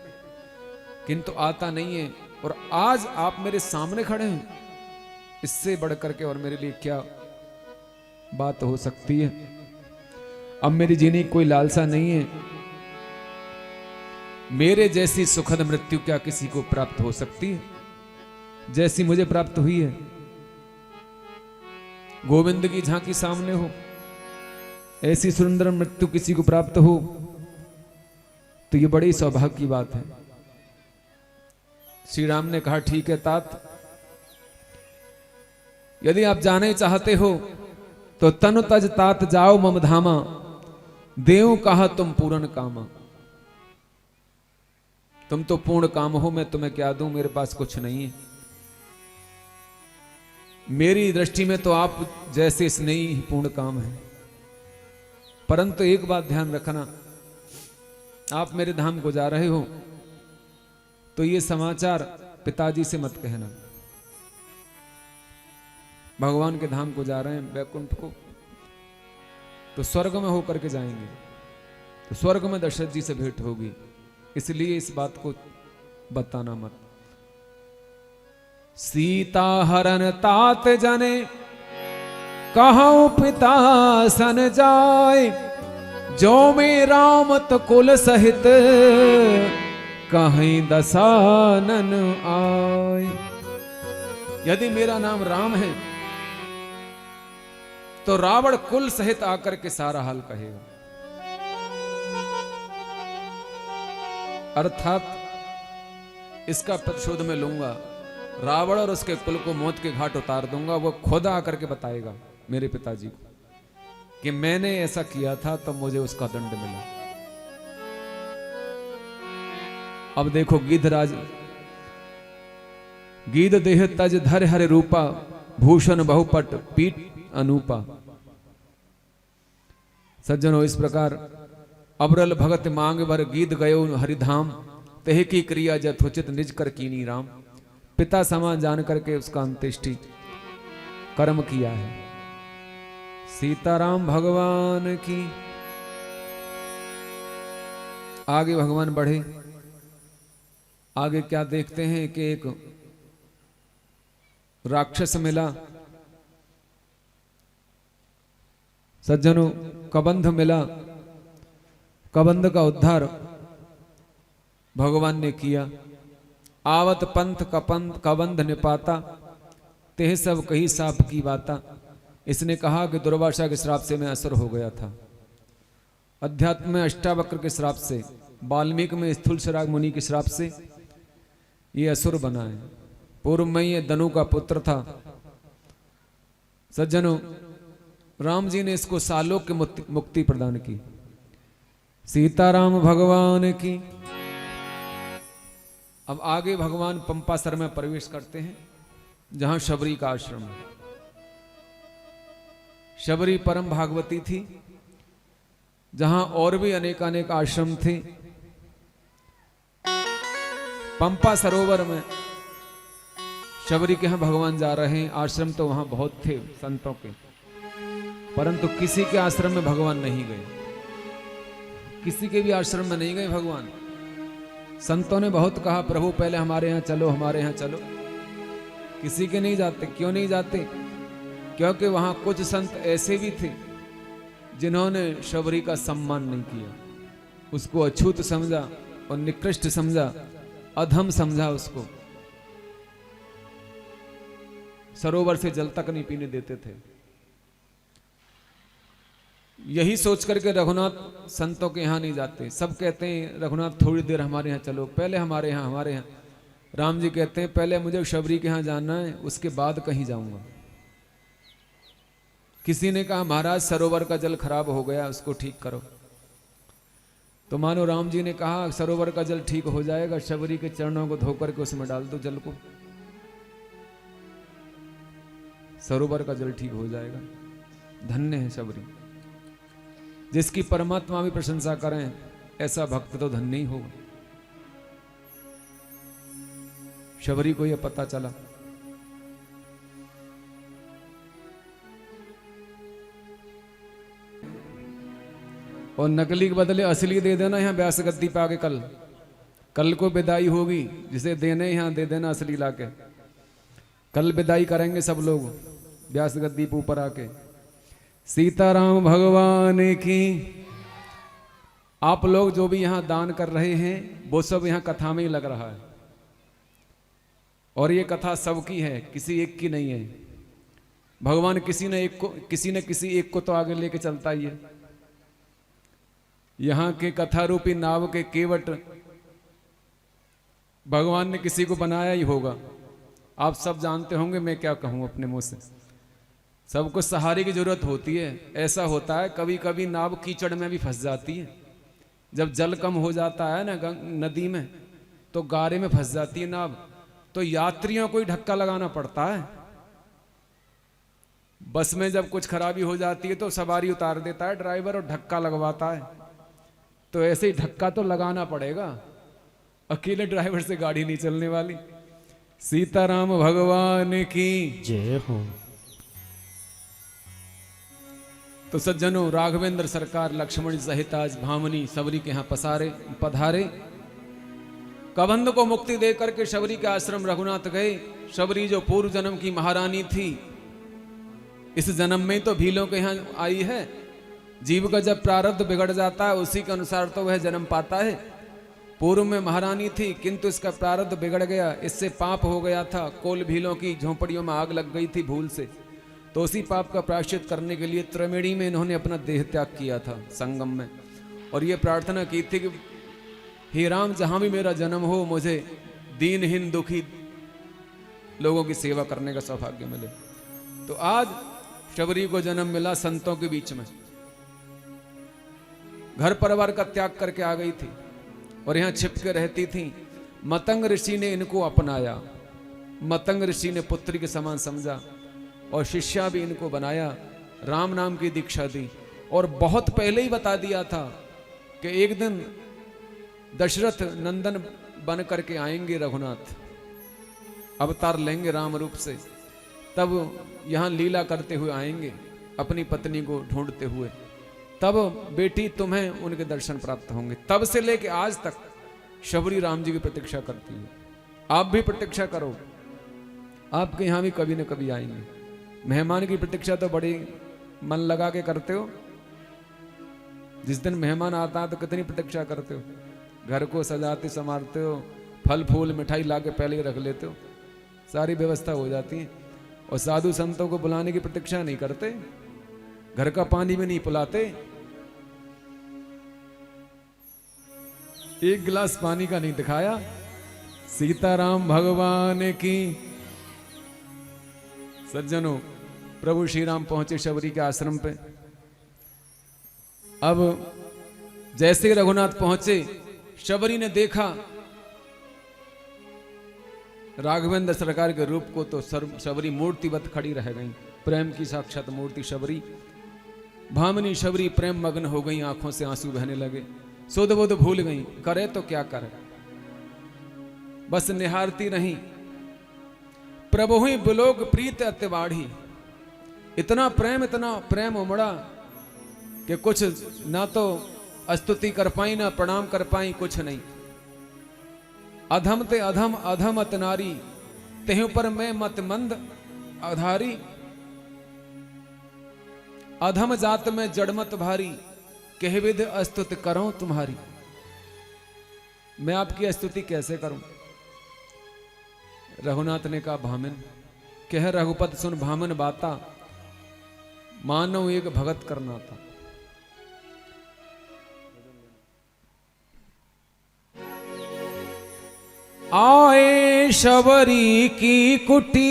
किंतु आता नहीं है। और आज आप मेरे सामने खड़े हैं, इससे बढ़कर के और मेरे लिए क्या बात हो सकती है। अब मेरी जीने की कोई लालसा नहीं है, मेरे जैसी सुखद मृत्यु क्या किसी को प्राप्त हो सकती है, जैसी मुझे प्राप्त हुई है। गोविंद की झांकी सामने हो, ऐसी सुंदर मृत्यु किसी को प्राप्त हो, तो ये बड़ी सौभाग्य की बात है। श्री राम ने कहा ठीक है तात, यदि आप जाने चाहते हो तो तनु तज तात जाओ मम धामा, देव कहा तुम पूर्ण कामा। तुम तो पूर्ण काम हो, मैं तुम्हें क्या दूं, मेरे पास कुछ नहीं है। मेरी दृष्टि में तो आप जैसे स्नेही ही पूर्ण काम है। परंतु एक बात ध्यान रखना, आप मेरे धाम को जा रहे हो तो ये समाचार पिताजी से मत कहना। भगवान के धाम को जा रहे हैं, वैकुंठ को, तो स्वर्ग में होकर के जाएंगे, तो स्वर्ग में दशरथ जी से भेंट होगी, इसलिए इस बात को बताना मत। सीता हरन तात जने कहूं पिता सन जाए, जो में रामत कुल सहित कहीं दसानन आए। यदि मेरा नाम राम है तो रावण कुल सहित आकर के सारा हाल कहेगा। अर्थात इसका प्रतिशोध मैं लूंगा, रावण और उसके कुल को मौत के घाट उतार दूंगा। वो खुद आकर के बताएगा मेरे पिताजी को कि मैंने ऐसा किया था तो मुझे उसका दंड मिला। अब देखो गिद्धराज, गीध देह तज धर हरे रूपा, भूषण बहुपट पीठ अनूपा। सज्जनों, इस प्रकार अबरल भगत मांग भर गीत गयो हरिधाम, तेह की क्रिया यथोचित निज कर कीनी राम। पिता समान जान करके उसका अंत्येष्टि कर्म किया है। सीताराम भगवान की। आगे भगवान बढ़े, आगे क्या देखते हैं कि एक राक्षस मिला। सज्जनों, कबंध मिला, कबंध का उद्धार भगवान ने किया। आवत पंथ कबंध निपाता, तेह सब कही साप की बाता। इसने कहा कि दुर्वासा के श्राप से मैं असुर हो गया था, अध्यात्म में अष्टावक्र के श्राप से, वाल्मीकि में स्थूल शराग मुनि के श्राप से ये असुर बना है। पूर्व में ये दनु का पुत्र था। सज्जनों, राम जी ने इसको सालोक की मुक्ति प्रदान की। सीताराम भगवान की। अब आगे भगवान पंपासर में प्रवेश करते हैं, जहां शबरी का आश्रम है। शबरी परम भागवती थी, जहां और भी अनेक आश्रम थे। पंपा सरोवर में शबरी के यहां भगवान जा रहे हैं। आश्रम तो वहां बहुत थे संतों के, परंतु किसी के आश्रम में भगवान नहीं गए। किसी के भी आश्रम में नहीं गए भगवान। संतों ने बहुत कहा प्रभु पहले हमारे यहाँ चलो, हमारे यहाँ चलो। किसी के नहीं जाते। क्यों नहीं जाते? क्योंकि वहां कुछ संत ऐसे भी थे जिन्होंने शबरी का सम्मान नहीं किया, उसको अछूत समझा और निकृष्ट समझा, अधम समझा उसको। सरोवर से जल तक नहीं पीने देते थे। यही सोच करके रघुनाथ संतों के यहां नहीं जाते। सब कहते हैं रघुनाथ थोड़ी देर हमारे यहाँ चलो, पहले हमारे यहाँ, हमारे यहाँ। राम जी कहते हैं पहले मुझे शबरी के यहाँ जाना है, उसके बाद कहीं जाऊंगा। किसी ने कहा महाराज सरोवर का जल खराब हो गया, उसको ठीक करो। तो मानो राम जी ने कहा सरोवर का जल ठीक हो जाएगा, शबरी के चरणों को धोकर के उसमें डाल दो जल को, सरोवर का जल ठीक हो जाएगा। धन्य है शबरी, जिसकी परमात्मा भी प्रशंसा करें ऐसा भक्त तो धन्य ही होगा। शबरी को यह पता चला। और नकली के बदले असली दे देना, यहां व्यास गद्दी पे आके कल को विदाई होगी, जिसे देने यहां दे देना असली लाके। कल विदाई करेंगे सब लोग व्यास गद्दी पे ऊपर आके। सीताराम भगवान की। आप लोग जो भी यहां दान कर रहे हैं वो सब यहां कथा में ही लग रहा है, और ये कथा सबकी है, किसी एक की नहीं है। भगवान किसी न किसी एक को तो आगे लेके चलता ही है। यहां के कथा रूपी नाव के केवट भगवान ने किसी को बनाया ही होगा। आप सब जानते होंगे, मैं क्या कहूं अपने मुंह से। सबको सहारे की जरूरत होती है। ऐसा होता है कभी कभी नाव कीचड़ में भी फंस जाती है। जब जल कम हो जाता है ना नदी में, तो गारे में फंस जाती है नाव, तो यात्रियों को ही धक्का लगाना पड़ता है। बस में जब कुछ खराबी हो जाती है तो सवारी उतार देता है ड्राइवर और धक्का लगवाता है। तो ऐसे ही धक्का तो लगाना पड़ेगा, अकेले ड्राइवर से गाड़ी नहीं चलने वाली। सीताराम भगवान की जय हो। तो सज्जनों, राघवेंद्र सरकार लक्ष्मण सहित आज भामनी शबरी के यहां पधारे। कबंध को मुक्ति दे करके शबरी के आश्रम रघुनाथ गए। शबरी जो पूर्व जन्म की महारानी थी, इस जन्म में तो भीलों के यहां आई है। जीव का जब प्रारब्ध बिगड़ जाता है उसी के अनुसार तो वह जन्म पाता है। पूर्व में महारानी थी, किंतु इसका प्रारब्ध बिगड़ गया, इससे पाप हो गया था। कोल भीलों की झोंपड़ियों में आग लग गई थी भूल से, तो उसी पाप का प्रायश्चित करने के लिए त्रिवेणी में इन्होंने अपना देह त्याग किया था संगम में, और ये प्रार्थना की थी कि हे राम, जहां भी मेरा जन्म हो मुझे दीनहीन दुखी लोगों की सेवा करने का सौभाग्य मिले। तो आज शबरी को जन्म मिला संतों के बीच में। घर परिवार का त्याग करके आ गई थी और यहां छिप के रहती थी। मतंग ऋषि ने इनको अपनाया। मतंग ऋषि ने पुत्री के समान समझा और शिष्या भी इनको बनाया। राम नाम की दीक्षा दी और बहुत पहले ही बता दिया था कि एक दिन दशरथ नंदन बन करके आएंगे रघुनाथ, अवतार लेंगे राम रूप से, तब यहां लीला करते हुए आएंगे अपनी पत्नी को ढूंढते हुए, तब बेटी तुम्हें उनके दर्शन प्राप्त होंगे। तब से लेके आज तक शबरी राम जी की प्रतीक्षा करती है। आप भी प्रतीक्षा करो, आपके यहां भी कभी न कभी आएंगे। मेहमान की प्रतीक्षा तो बड़ी मन लगा के करते हो। जिस दिन मेहमान आता है तो कितनी प्रतीक्षा करते हो, घर को सजाते संवारते हो, फल फूल मिठाई ला के पहले ही रख लेते हो, सारी व्यवस्था हो जाती है। और साधु संतों को बुलाने की प्रतीक्षा नहीं करते, घर का पानी भी नहीं पिलाते, एक गिलास पानी का नहीं दिखाया। सीताराम भगवान की। सज्जनों, प्रभु श्री राम पहुंचे शबरी के आश्रम पे। अब जैसे रघुनाथ पहुंचे, शबरी ने देखा राघवेंद्र सरकार के रूप को, तो शबरी मूर्तिवत खड़ी रह गई। प्रेम की साक्षात मूर्ति शबरी। भामनी शबरी प्रेम मग्न हो गई, आंखों से आंसू बहने लगे, सुध बुध भूल गई, करे तो क्या करे, बस निहारती रही। प्रभु ही बुलोक प्रीत अत्यवाढ़ी। इतना प्रेम उमड़ा कि कुछ ना तो स्तुति कर पाई ना प्रणाम कर पाई, कुछ नहीं। अधम ते अधम अधम अत नारी, तेहु पर मैं मत मंद आधारी। अधम जात में जड़मत भारी, कह विध स्तुति करो तुम्हारी। मैं आपकी स्तुति कैसे करूं? रघुनाथ ने कहा, भामिन कह रघुपत सुन भामिन बाता, मानो एक भगत करना था। आए शबरी की कुटी,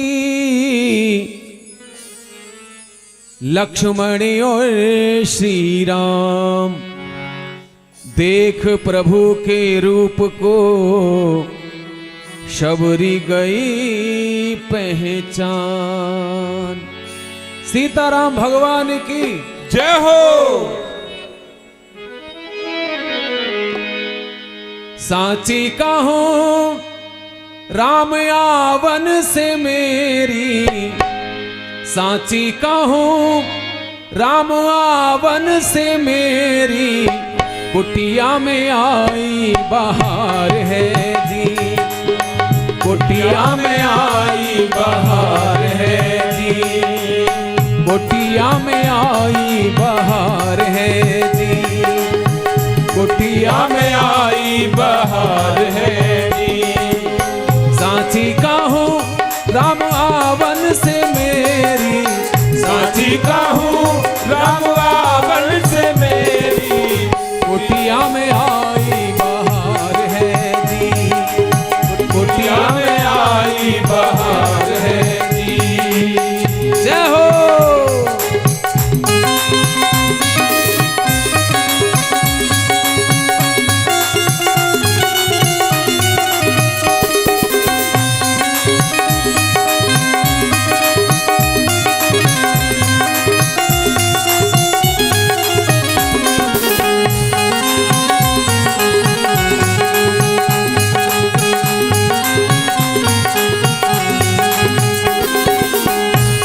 लक्ष्मण और श्री राम, देख प्रभु के रूप को शबरी गई पहचान। सीताराम भगवान की जय हो। साची कहूं राम आवन से मेरी, साची कहूं राम आवन से मेरी, कुटिया में आई बहार है जी, कुटिया में आई बहार है जी, कुटिया में आई बहार है जी, कुटिया में आई बहार है जी। साची कहूं राम आवन से मेरी, साची कहूं राम आवन से मेरी, कुटिया में आई बहार है जी, कुटिया में आई बहार है जी। जय हो।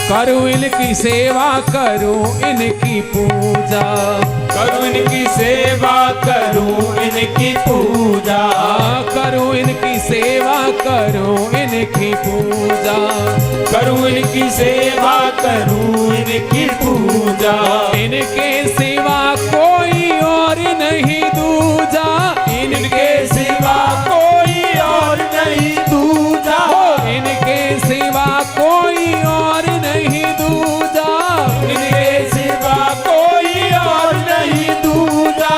करूं इनकी सेवा, करूं इनकी पूजा, करूं इनकी सेवा, करूं इनकी पूजा, करूं इनकी सेवा, करूं इनकी पूजा, करूं इनकी सेवा, करूं इनकी पूजा। इनके सिवा कोई और नहीं दूजा, इनके सिवा कोई और नहीं दूजा, इनके सिवा कोई और नहीं दूजा, इनके सिवा कोई और नहीं दूजा।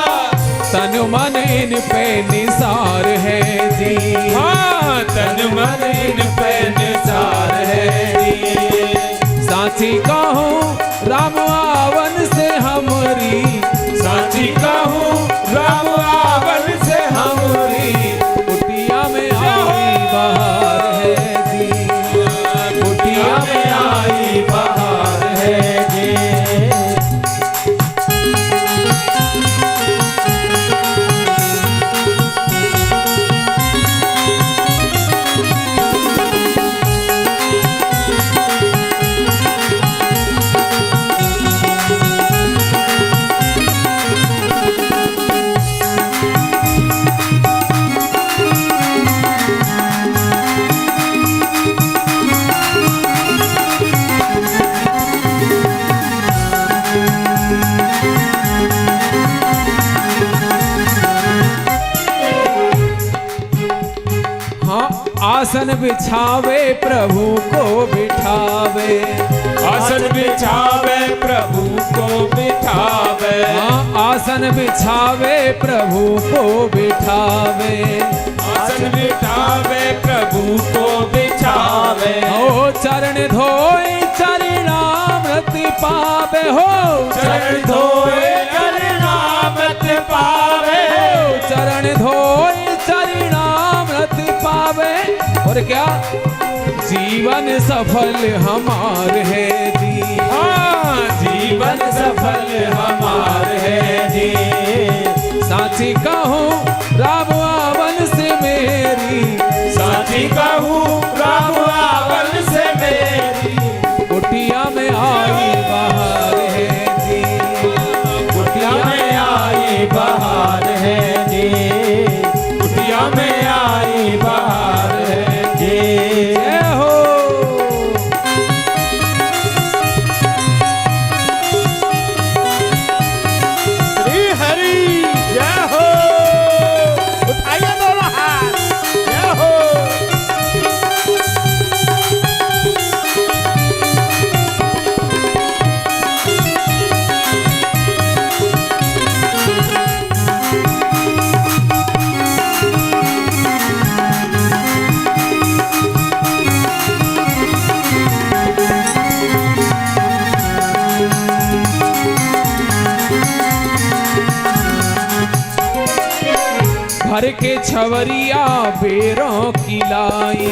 तन मन इन पे निसार है जी, हाँ तन मन इन पे निसार है जी। साची कहूं राम आवन से हमरी, साची कहूं राम आवन से हमरी, कुटिया में आई बहार है जी, कुटिया में आई बहार है जी। आसन बिछावे प्रभु को बिठावे, आसन बिछावे प्रभु को बिठावे, हाँ आसन बिछावे प्रभु को बिठावे, आसन बिठावे प्रभु को बिछावे। हो चरण धोए चरणामृत पावे, हो चरण धोए चरणामृत पावे, चरण धोए चरणामृत पावे। और क्या जीवन सफल हमार है जी, हाँ जीवन सफल हमार है जी। साची कहूं राम आवन से मेरी, साची कहूं राम आवन से मेरी, कुटिया में आई बहार है जी, कुटिया में आई बहार है जी, कुटिया में आई बहार है जी। जय हो। भर के छवरिया बेरों की लाई,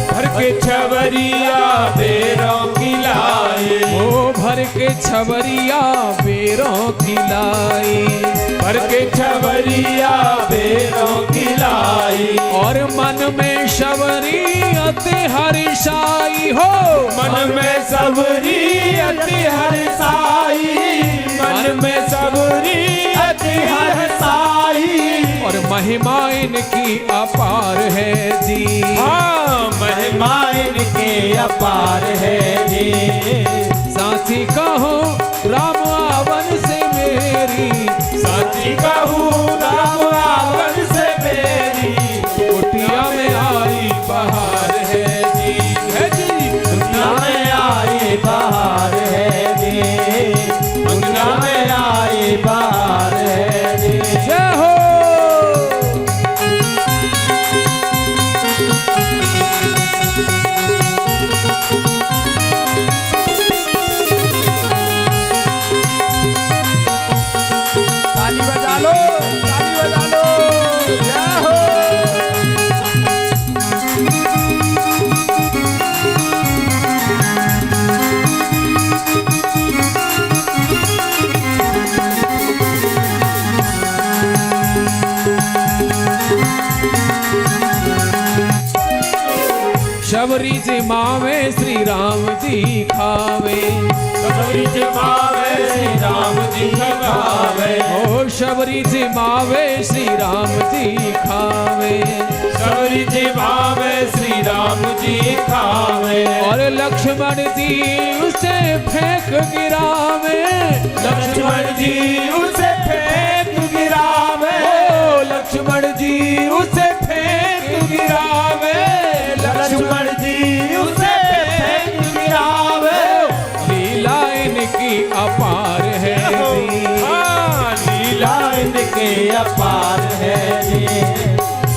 भर के छवरिया बेरों की लाई, ओ भर के छवरिया बेरों की लाई, भर के छवरिया बेरों की लाई, और मन में शबरी अति हर्षाई हो, मन में सबरी अति हर्षाई, मन में सबरी अति हर्षाई, और महिमा इनकी अपार है जी। हाँ महिमा इनके अपार है जी। साथी कहो राम आवन से मेरी, साथी कहूँ राम आवन से मेरी, कुटिया में आई बहार है जी, है जी। दुनिया में आई बहार है जी, दुनिया में आई बहार है जी। जय हो। ताली बजा लो, ताली बजा लो, जय हो। शबरी जी मावे श्री राम जी खावे, शबरी जी मावे श्री राम जी खावे, ओ शबरी जी मावे श्री राम जी खावे, शबरी जी मावे श्री राम जी खावे, और लक्ष्मण जी उसे फेंक गिरावे, लक्ष्मण जी उसे फेंक गिरावे, ओ लक्ष्मण जी उसे फेंक गिरावे, लक्ष्मण जी उसे फेंक गिरावे। लीला इनकी अपार है जी। हाँ लीला इनके अपार है जी।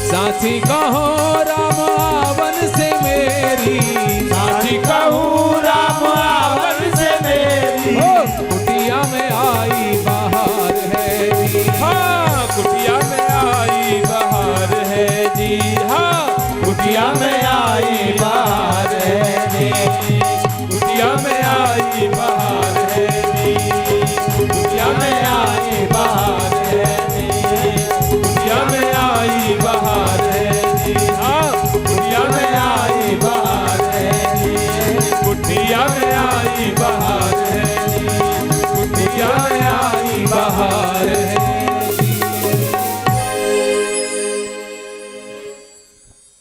साथी कहो राम आवन से मेरी, साथी कहूँ राम आवन से मेरी, ओ कुटिया में आई बहार है जी। हाँ कुटिया में आई बहार है जी। हाँ कुटिया में आई बहार